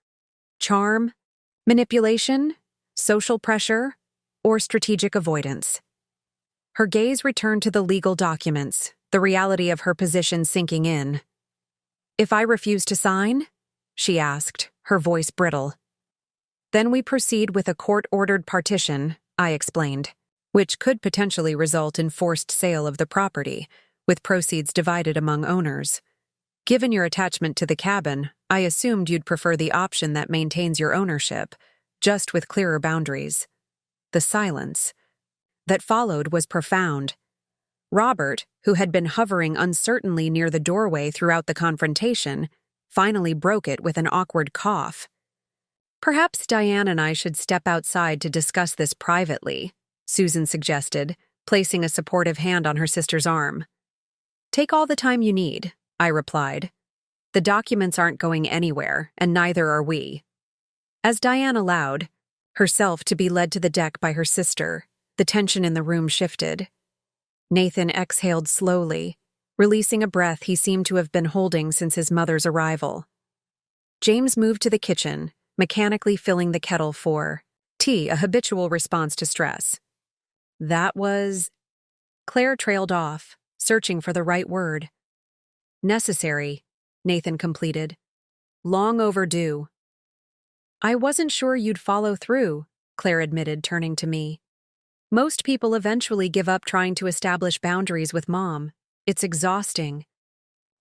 Charm, manipulation, social pressure, or strategic avoidance. Her gaze returned to the legal documents, the reality of her position sinking in. "If I refuse to sign?" she asked, her voice brittle. "Then we proceed with a court-ordered partition," I explained, "which could potentially result in forced sale of the property, with proceeds divided among owners. Given your attachment to the cabin, I assumed you'd prefer the option that maintains your ownership, just with clearer boundaries." The silence that followed was profound. Robert, who had been hovering uncertainly near the doorway throughout the confrontation, finally broke it with an awkward cough. "Perhaps Diane and I should step outside to discuss this privately," Susan suggested, placing a supportive hand on her sister's arm. "Take all the time you need," I replied. "The documents aren't going anywhere, and neither are we." As Diane allowed herself to be led to the deck by her sister, the tension in the room shifted. Nathan exhaled slowly, releasing a breath he seemed to have been holding since his mother's arrival. James moved to the kitchen, mechanically filling the kettle for tea, a habitual response to stress. "That was—" Claire trailed off, searching for the right word. "Necessary," Nathan completed. "Long overdue." "I wasn't sure you'd follow through," Claire admitted, turning to me. "Most people eventually give up trying to establish boundaries with Mom. It's exhausting."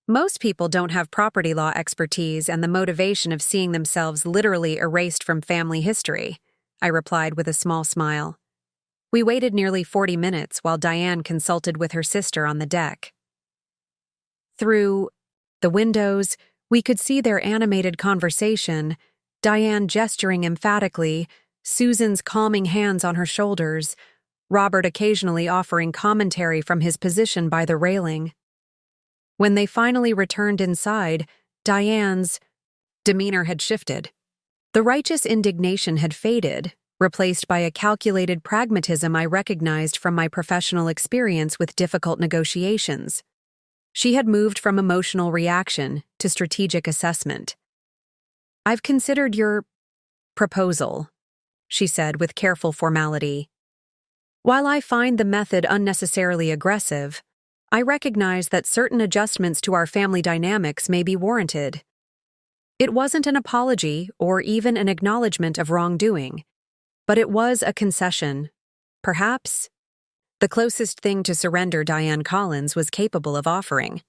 "Most people don't have property law expertise and the motivation of seeing themselves literally erased from family history," I replied with a small smile. We waited nearly 40 minutes while Diane consulted with her sister on the deck. Through the windows, we could see their animated conversation, Diane gesturing emphatically, Susan's calming hands on her shoulders, Robert occasionally offering commentary from his position by the railing. When they finally returned inside, Diane's demeanor had shifted. The righteous indignation had faded, replaced by a calculated pragmatism I recognized from my professional experience with difficult negotiations. She had moved from emotional reaction to strategic assessment. "I've considered your proposal," she said with careful formality. "While I find the method unnecessarily aggressive, I recognize that certain adjustments to our family dynamics may be warranted." It wasn't an apology or even an acknowledgement of wrongdoing, but it was a concession, perhaps the closest thing to surrender Diane Collins was capable of offering.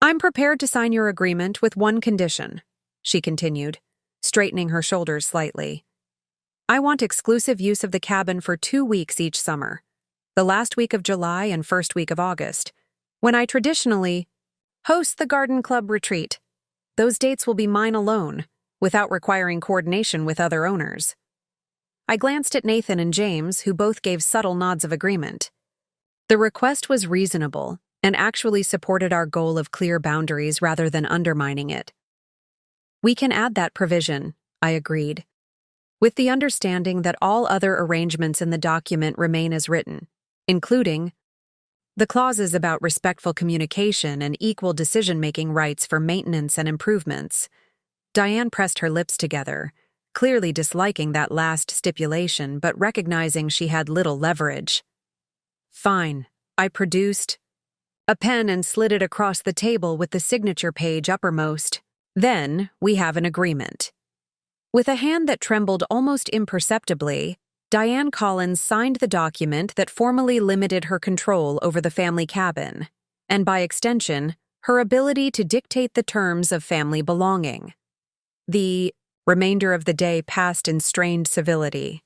"I'm prepared to sign your agreement with one condition," she continued, straightening her shoulders slightly. "I want exclusive use of the cabin for 2 weeks each summer, the last week of July and first week of August, when I traditionally host the garden club retreat. Those dates will be mine alone, without requiring coordination with other owners." I glanced at Nathan and James, who both gave subtle nods of agreement. The request was reasonable and actually supported our goal of clear boundaries rather than undermining it. "We can add that provision," I agreed, with the understanding that all other arrangements in the document remain as written, including the clauses about respectful communication and equal decision-making rights for maintenance and improvements. Diane pressed her lips together, clearly disliking that last stipulation but recognizing she had little leverage. "Fine." I produced a pen and slid it across the table with the signature page uppermost. "Then we have an agreement." With a hand that trembled almost imperceptibly, Diane Collins signed the document that formally limited her control over the family cabin, and by extension, her ability to dictate the terms of family belonging. The remainder of the day passed in strained civility.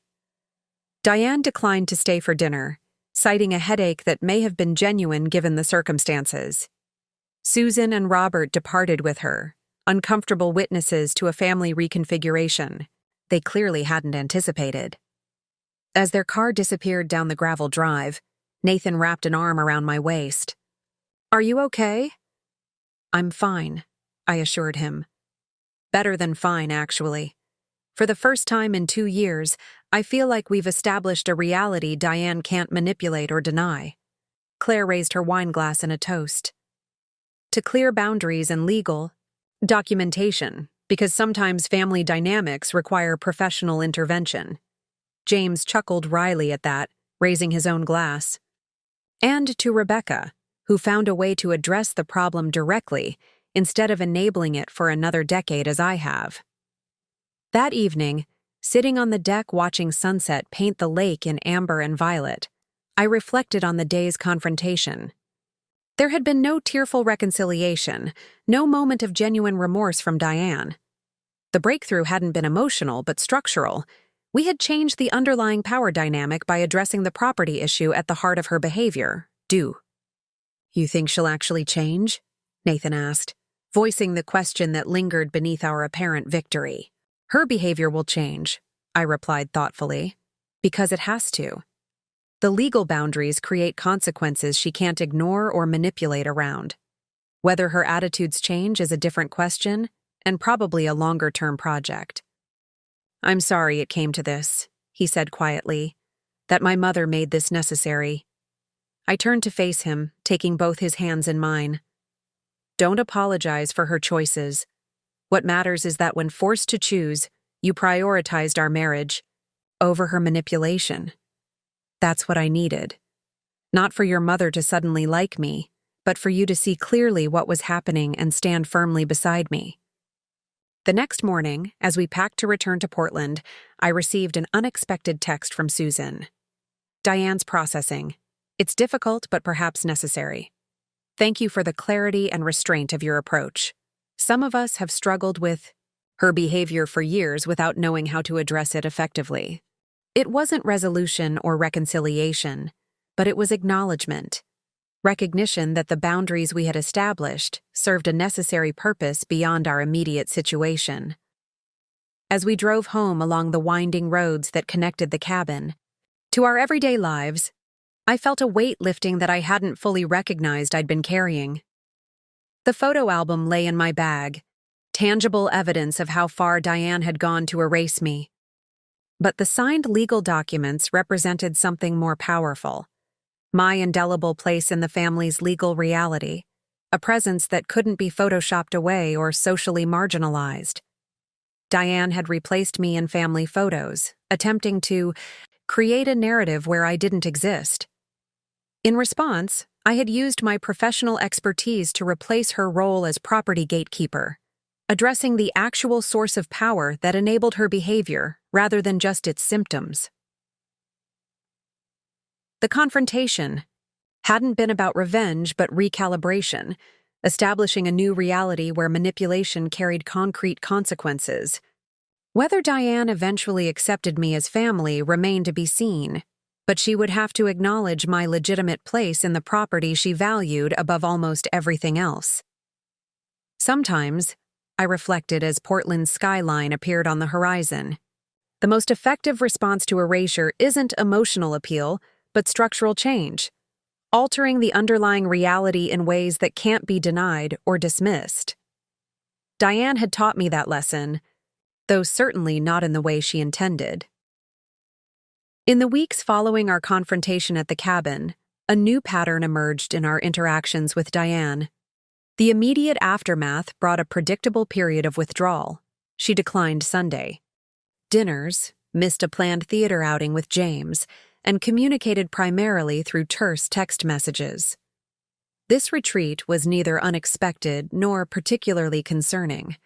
Diane declined to stay for dinner, citing a headache that may have been genuine given the circumstances. Susan and Robert departed with her, uncomfortable witnesses to a family reconfiguration they clearly hadn't anticipated. As their car disappeared down the gravel drive, Nathan wrapped an arm around my waist. "Are you okay?" "I'm fine," I assured him. "Better than fine, actually." For the first time in 2 years, I feel like we've established a reality Diane can't manipulate or deny. Claire raised her wine glass in a toast. To clear boundaries and legal documentation, because sometimes family dynamics require professional intervention. James chuckled wryly at that, raising his own glass. And to Rebecca, who found a way to address the problem directly instead of enabling it for another decade as I have. That evening, sitting on the deck watching sunset paint the lake in amber and violet, I reflected on the day's confrontation. There had been no tearful reconciliation, no moment of genuine remorse from Diane. The breakthrough hadn't been emotional but structural. We had changed the underlying power dynamic by addressing the property issue at the heart of her behavior. You think she'll actually change? Nathan asked, voicing the question that lingered beneath our apparent victory. Her behavior will change, I replied thoughtfully, because it has to. The legal boundaries create consequences she can't ignore or manipulate around. Whether her attitudes change is a different question, and probably a longer-term project. I'm sorry it came to this, he said quietly, that my mother made this necessary. I turned to face him, taking both his hands in mine. Don't apologize for her choices. What matters is that when forced to choose, you prioritized our marriage over her manipulation. That's what I needed. Not for your mother to suddenly like me, but for you to see clearly what was happening and stand firmly beside me. The next morning, as we packed to return to Portland, I received an unexpected text from Susan. Diane's processing. It's difficult, but perhaps necessary. Thank you for the clarity and restraint of your approach. Some of us have struggled with her behavior for years without knowing how to address it effectively. It wasn't resolution or reconciliation, but it was acknowledgement. Recognition that the boundaries we had established served a necessary purpose beyond our immediate situation. As we drove home along the winding roads that connected the cabin to our everyday lives, I felt a weight lifting that I hadn't fully recognized I'd been carrying. The photo album lay in my bag, tangible evidence of how far Diane had gone to erase me. But the signed legal documents represented something more powerful. My indelible place in the family's legal reality, a presence that couldn't be photoshopped away or socially marginalized. Diane had replaced me in family photos, attempting to create a narrative where I didn't exist. In response, I had used my professional expertise to replace her role as property gatekeeper, addressing the actual source of power that enabled her behavior rather than just its symptoms. The confrontation hadn't been about revenge but recalibration, establishing a new reality where manipulation carried concrete consequences. Whether Diane eventually accepted me as family remained to be seen, but she would have to acknowledge my legitimate place in the property she valued above almost everything else. Sometimes, I reflected as Portland's skyline appeared on the horizon. The most effective response to erasure isn't emotional appeal, but structural change, altering the underlying reality in ways that can't be denied or dismissed. Diane had taught me that lesson, though certainly not in the way she intended. In the weeks following our confrontation at the cabin, a new pattern emerged in our interactions with Diane. The immediate aftermath brought a predictable period of withdrawal. She declined Sunday dinners, missed a planned theater outing with James, and communicated primarily through terse text messages. This retreat was neither unexpected nor particularly concerning.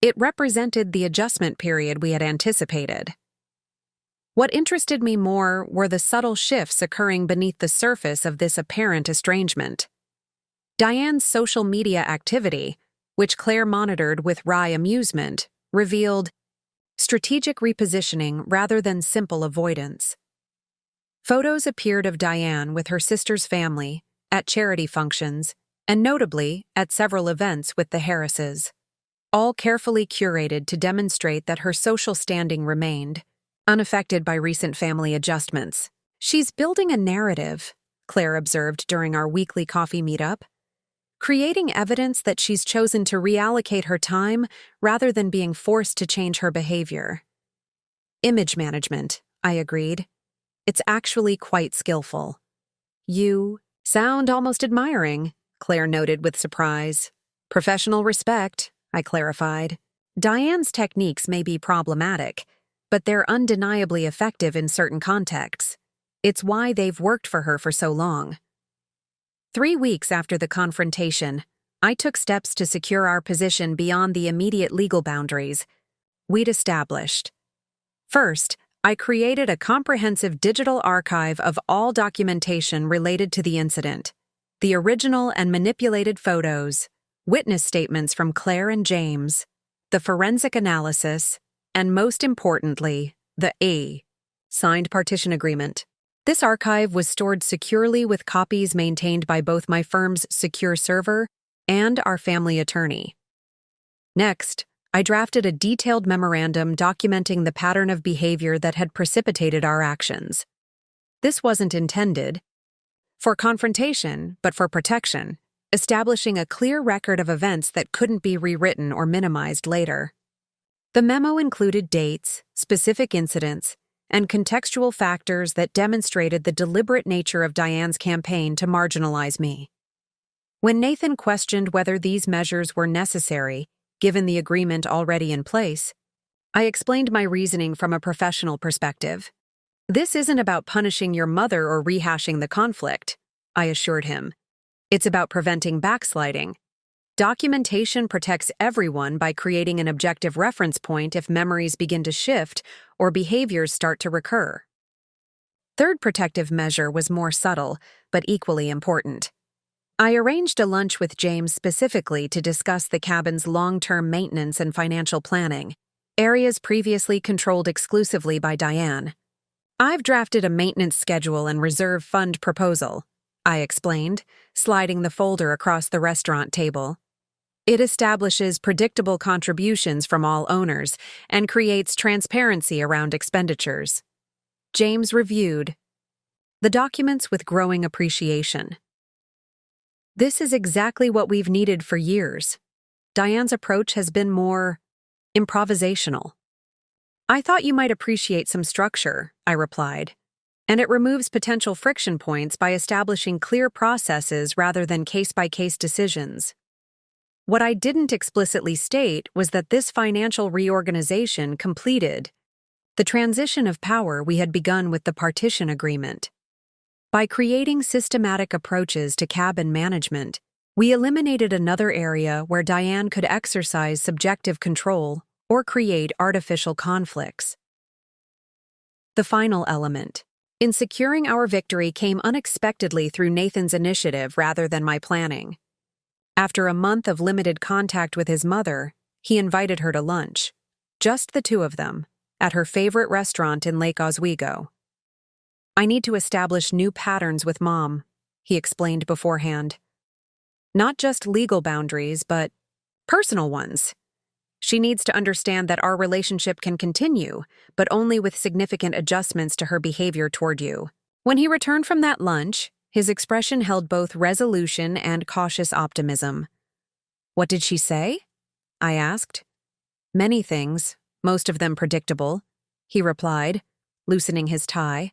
It represented the adjustment period we had anticipated. What interested me more were the subtle shifts occurring beneath the surface of this apparent estrangement. Diane's social media activity, which Claire monitored with wry amusement, revealed strategic repositioning rather than simple avoidance. Photos appeared of Diane with her sister's family, at charity functions, and notably at several events with the Harrises, all carefully curated to demonstrate that her social standing remained, unaffected by recent family adjustments. She's building a narrative, Claire observed during our weekly coffee meetup, creating evidence that she's chosen to reallocate her time rather than being forced to change her behavior. Image management, I agreed. It's actually quite skillful. You sound almost admiring, Claire noted with surprise. Professional respect, I clarified. Diane's techniques may be problematic, but they're undeniably effective in certain contexts. It's why they've worked for her for so long. 3 weeks after the confrontation, I took steps to secure our position beyond the immediate legal boundaries we'd established. First, I created a comprehensive digital archive of all documentation related to the incident. The original and manipulated photos, witness statements from Claire and James, the forensic analysis, and most importantly, the signed partition agreement. This archive was stored securely with copies maintained by both my firm's secure server and our family attorney. Next, I drafted a detailed memorandum documenting the pattern of behavior that had precipitated our actions. This wasn't intended for confrontation, but for protection, establishing a clear record of events that couldn't be rewritten or minimized later. The memo included dates, specific incidents, and contextual factors that demonstrated the deliberate nature of Diane's campaign to marginalize me. When Nathan questioned whether these measures were necessary, given the agreement already in place, I explained my reasoning from a professional perspective. This isn't about punishing your mother or rehashing the conflict, I assured him. It's about preventing backsliding. Documentation protects everyone by creating an objective reference point if memories begin to shift or behaviors start to recur. Third protective measure was more subtle, but equally important. I arranged a lunch with James specifically to discuss the cabin's long-term maintenance and financial planning, areas previously controlled exclusively by Diane. I've drafted a maintenance schedule and reserve fund proposal, I explained, sliding the folder across the restaurant table. It establishes predictable contributions from all owners and creates transparency around expenditures. James reviewed the documents with growing appreciation. This is exactly what we've needed for years. Diane's approach has been more improvisational. I thought you might appreciate some structure, I replied, and it removes potential friction points by establishing clear processes rather than case-by-case decisions. What I didn't explicitly state was that this financial reorganization completed the transition of power we had begun with the partition agreement. By creating systematic approaches to cabin management, we eliminated another area where Diane could exercise subjective control or create artificial conflicts. The final element in securing our victory came unexpectedly through Nathan's initiative rather than my planning. After a month of limited contact with his mother, he invited her to lunch, just the two of them, at her favorite restaurant in Lake Oswego. I need to establish new patterns with Mom, he explained beforehand. Not just legal boundaries, but personal ones. She needs to understand that our relationship can continue, but only with significant adjustments to her behavior toward you. When he returned from that lunch, his expression held both resolution and cautious optimism. What did she say? I asked. Many things, most of them predictable, he replied, loosening his tie.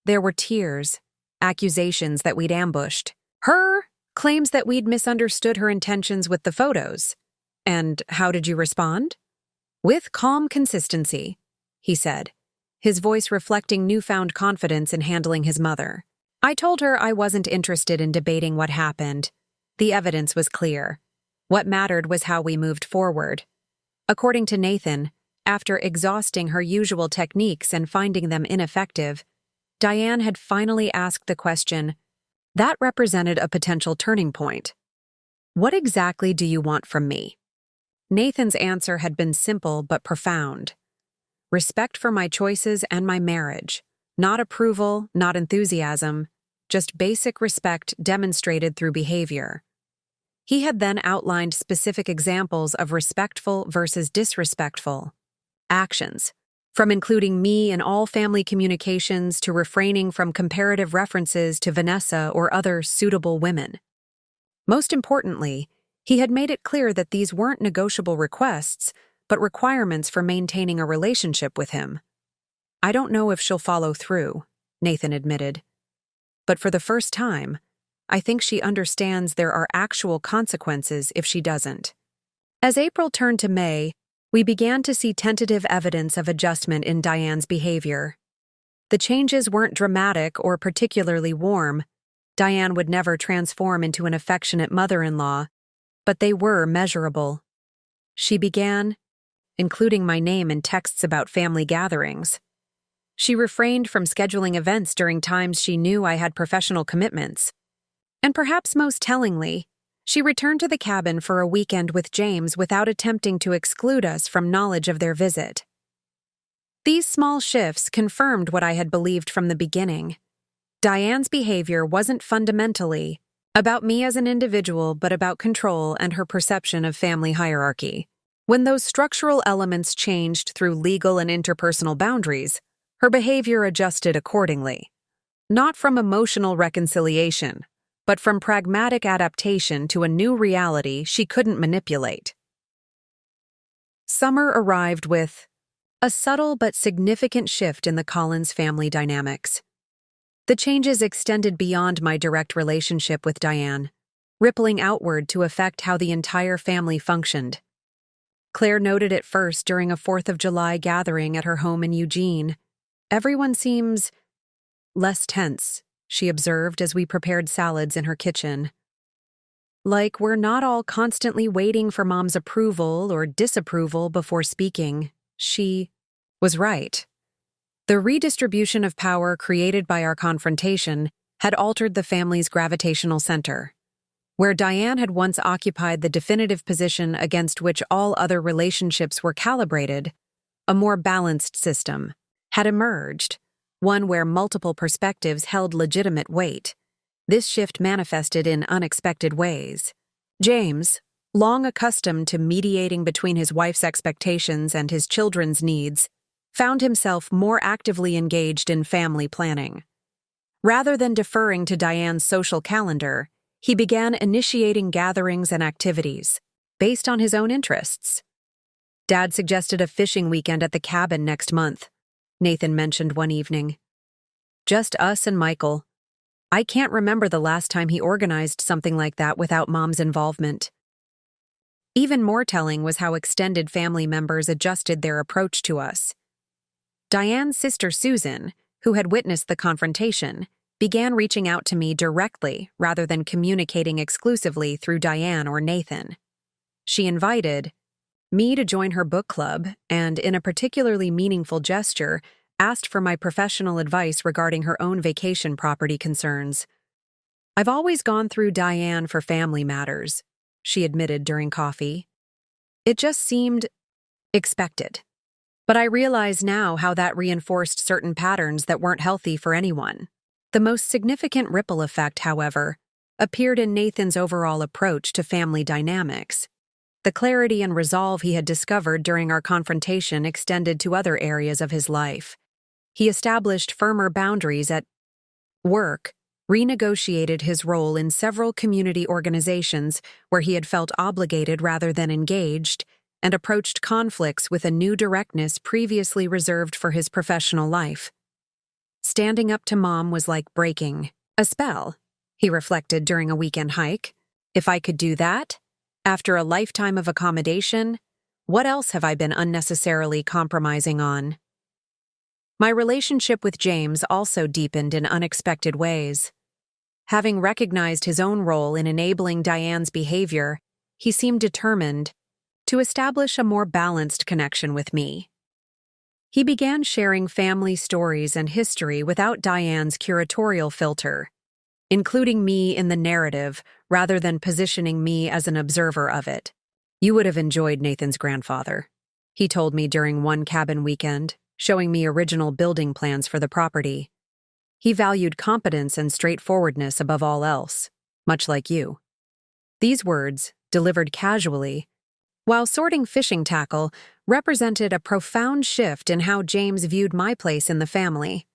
There were tears, accusations that we'd ambushed. Her claims that we'd misunderstood her intentions with the photos. And how did you respond? With calm consistency, he said, his voice reflecting newfound confidence in handling his mother. I told her I wasn't interested in debating what happened. The evidence was clear. What mattered was how we moved forward. According to Nathan, after exhausting her usual techniques and finding them ineffective, Diane had finally asked the question, that represented a potential turning point. What exactly do you want from me? Nathan's answer had been simple but profound. Respect for my choices and my marriage. Not approval, not enthusiasm, just basic respect demonstrated through behavior. He had then outlined specific examples of respectful versus disrespectful actions, from including me in all family communications to refraining from comparative references to Vanessa or other suitable women. Most importantly, he had made it clear that these weren't negotiable requests, but requirements for maintaining a relationship with him. I don't know if she'll follow through, Nathan admitted. But for the first time, I think she understands there are actual consequences if she doesn't. As April turned to May, we began to see tentative evidence of adjustment in Diane's behavior. The changes weren't dramatic or particularly warm. Diane would never transform into an affectionate mother-in-law, but they were measurable. She began including my name in texts about family gatherings. She refrained from scheduling events during times she knew I had professional commitments. And perhaps most tellingly, she returned to the cabin for a weekend with James without attempting to exclude us from knowledge of their visit. These small shifts confirmed what I had believed from the beginning. Diane's behavior wasn't fundamentally about me as an individual, but about control and her perception of family hierarchy. When those structural elements changed through legal and interpersonal boundaries, her behavior adjusted accordingly. Not from emotional reconciliation, but from pragmatic adaptation to a new reality she couldn't manipulate. Summer arrived with a subtle but significant shift in the Collins family dynamics. The changes extended beyond my direct relationship with Diane, rippling outward to affect how the entire family functioned. Claire noted it first during a 4th of July gathering at her home in Eugene. Everyone seems less tense, she observed as we prepared salads in her kitchen. Like we're not all constantly waiting for Mom's approval or disapproval before speaking. She was right. The redistribution of power created by our confrontation had altered the family's gravitational center. Where Diane had once occupied the definitive position against which all other relationships were calibrated, a more balanced system had emerged, one where multiple perspectives held legitimate weight. This shift manifested in unexpected ways. James, long accustomed to mediating between his wife's expectations and his children's needs, found himself more actively engaged in family planning. Rather than deferring to Diane's social calendar, he began initiating gatherings and activities based on his own interests. Dad suggested a fishing weekend at the cabin next month, Nathan mentioned one evening. Just us and Michael. I can't remember the last time he organized something like that without Mom's involvement. Even more telling was how extended family members adjusted their approach to us. Diane's sister Susan, who had witnessed the confrontation, began reaching out to me directly rather than communicating exclusively through Diane or Nathan. She invited me to join her book club and, in a particularly meaningful gesture, asked for my professional advice regarding her own vacation property concerns. I've always gone through Diane for family matters, she admitted during coffee. It just seemed expected. But I realize now how that reinforced certain patterns that weren't healthy for anyone. The most significant ripple effect, however, appeared in Nathan's overall approach to family dynamics. The clarity and resolve he had discovered during our confrontation extended to other areas of his life. He established firmer boundaries at work, renegotiated his role in several community organizations where he had felt obligated rather than engaged, and approached conflicts with a new directness previously reserved for his professional life. Standing up to Mom was like breaking a spell, he reflected during a weekend hike. If I could do that, after a lifetime of accommodation, what else have I been unnecessarily compromising on? My relationship with James also deepened in unexpected ways. Having recognized his own role in enabling Diane's behavior, he seemed determined to establish a more balanced connection with me. He began sharing family stories and history without Diane's curatorial filter, including me in the narrative rather than positioning me as an observer of it. You would have enjoyed Nathan's grandfather, he told me during one cabin weekend, showing me original building plans for the property. He valued competence and straightforwardness above all else, much like you. These words, delivered casually, while sorting fishing tackle, represented a profound shift in how James viewed my place in the family.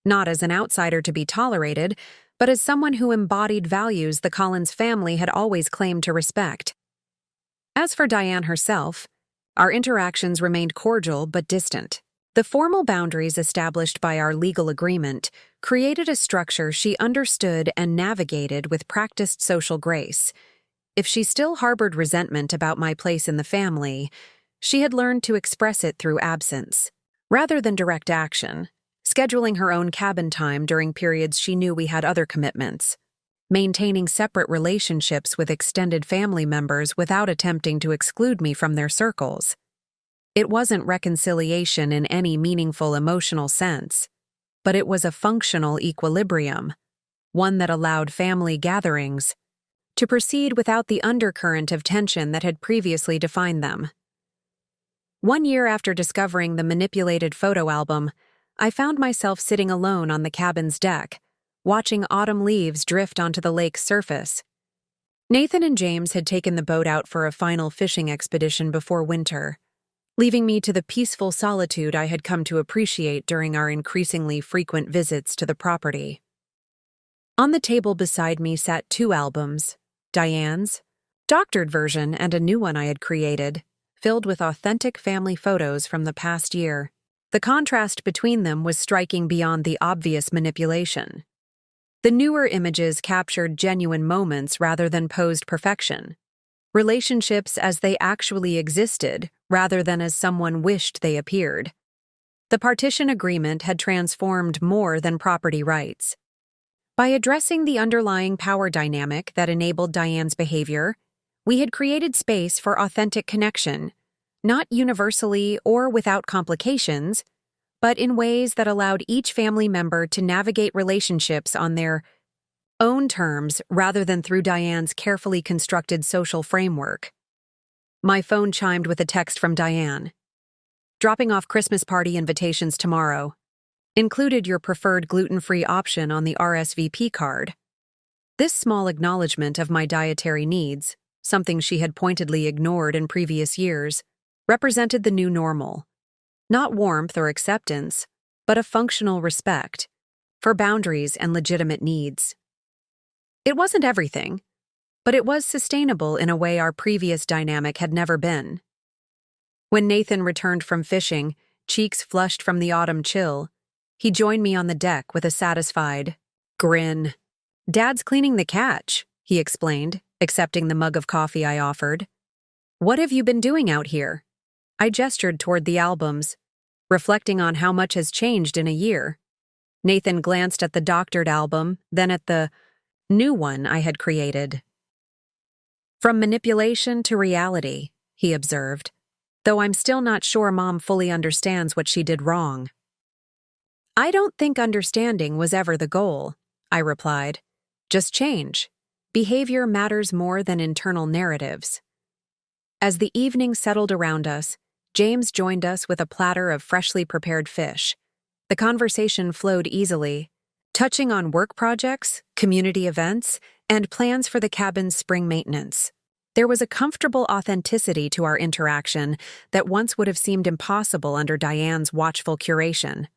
Not as an outsider to be tolerated, but as someone who embodied values the Collins family had always claimed to respect. As for Diane herself, our interactions remained cordial but distant. The formal boundaries established by our legal agreement created a structure she understood and navigated with practiced social grace. If she still harbored resentment about my place in the family, she had learned to express it through absence, rather than direct action, scheduling her own cabin time during periods she knew we had other commitments, maintaining separate relationships with extended family members without attempting to exclude me from their circles. It wasn't reconciliation in any meaningful emotional sense, but it was a functional equilibrium, one that allowed family gatherings to proceed without the undercurrent of tension that had previously defined them. 1 year after discovering the manipulated photo album, I found myself sitting alone on the cabin's deck, watching autumn leaves drift onto the lake's surface. Nathan and James had taken the boat out for a final fishing expedition before winter, leaving me to the peaceful solitude I had come to appreciate during our increasingly frequent visits to the property. On the table beside me sat 2 albums, Diane's doctored version and a new one I had created, filled with authentic family photos from the past year. The contrast between them was striking beyond the obvious manipulation. The newer images captured genuine moments rather than posed perfection, relationships as they actually existed rather than as someone wished they appeared. The partition agreement had transformed more than property rights. By addressing the underlying power dynamic that enabled Diane's behavior, we had created space for authentic connection, not universally or without complications, but in ways that allowed each family member to navigate relationships on their own terms rather than through Diane's carefully constructed social framework. My phone chimed with a text from Diane. Dropping off Christmas party invitations tomorrow. Included your preferred gluten-free option on the RSVP card. This small acknowledgement of my dietary needs, something she had pointedly ignored in previous years, represented the new normal. Not warmth or acceptance, but a functional respect for boundaries and legitimate needs. It wasn't everything, but it was sustainable in a way our previous dynamic had never been. When Nathan returned from fishing, cheeks flushed from the autumn chill, he joined me on the deck with a satisfied grin. "Dad's cleaning the catch," he explained, accepting the mug of coffee I offered. "What have you been doing out here?" I gestured toward the albums, reflecting on how much has changed in a year. Nathan glanced at the doctored album, then at the new one I had created. "From manipulation to reality," he observed, "though I'm still not sure Mom fully understands what she did wrong." "I don't think understanding was ever the goal," I replied. "Just change. Behavior matters more than internal narratives." As the evening settled around us, James joined us with a platter of freshly prepared fish. The conversation flowed easily, touching on work projects, community events, and plans for the cabin's spring maintenance. There was a comfortable authenticity to our interaction that once would have seemed impossible under Diane's watchful curation.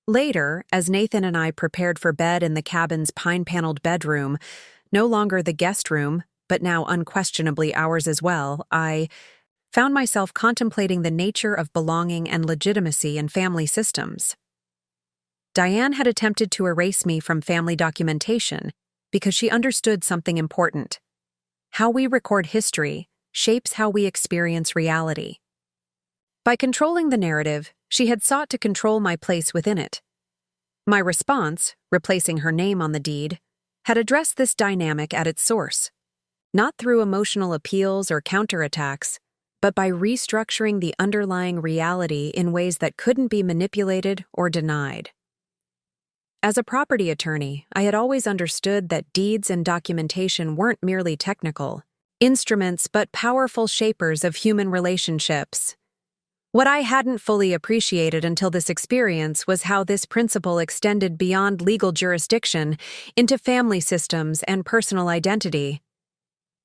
Later, as Nathan and I prepared for bed in the cabin's pine-paneled bedroom, no longer the guest room, but now unquestionably ours as well, I found myself contemplating the nature of belonging and legitimacy in family systems. Diane had attempted to erase me from family documentation because she understood something important. How we record history shapes how we experience reality. By controlling the narrative, she had sought to control my place within it. My response, replacing her name on the deed, had addressed this dynamic at its source, not through emotional appeals or counterattacks, but by restructuring the underlying reality in ways that couldn't be manipulated or denied. As a property attorney, I had always understood that deeds and documentation weren't merely technical instruments but powerful shapers of human relationships. What I hadn't fully appreciated until this experience was how this principle extended beyond legal jurisdiction into family systems and personal identity.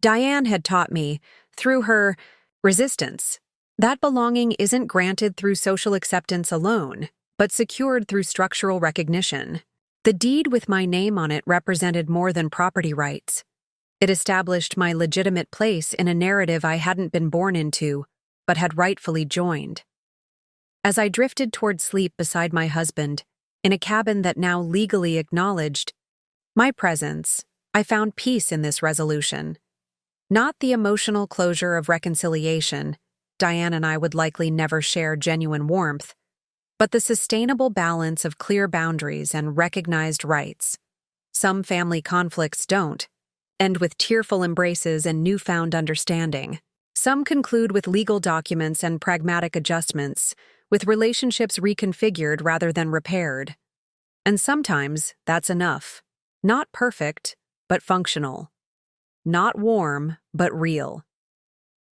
Diane had taught me, through her resistance, that belonging isn't granted through social acceptance alone, but secured through structural recognition. The deed with my name on it represented more than property rights. It established my legitimate place in a narrative I hadn't been born into, but had rightfully joined. As I drifted toward sleep beside my husband, in a cabin that now legally acknowledged my presence, I found peace in this resolution. Not the emotional closure of reconciliation. Diane and I would likely never share genuine warmth, but the sustainable balance of clear boundaries and recognized rights. Some family conflicts don't end with tearful embraces and newfound understanding. Some conclude with legal documents and pragmatic adjustments, with relationships reconfigured rather than repaired. And sometimes that's enough. Not perfect, but functional. Not warm, but real.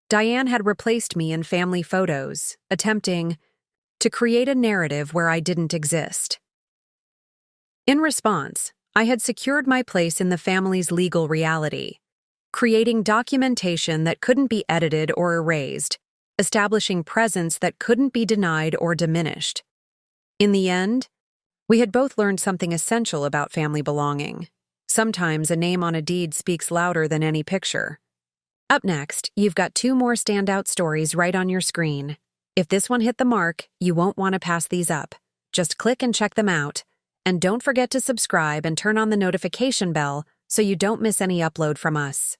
Diane had replaced me in family photos, attempting to create a narrative where I didn't exist. In response, I had secured my place in the family's legal reality, creating documentation that couldn't be edited or erased, establishing presence that couldn't be denied or diminished. In the end, we had both learned something essential about family belonging. Sometimes a name on a deed speaks louder than any picture. Up next, you've got 2 more standout stories right on your screen. If this one hit the mark, you won't want to pass these up. Just click and check them out. And don't forget to subscribe and turn on the notification bell so you don't miss any upload from us.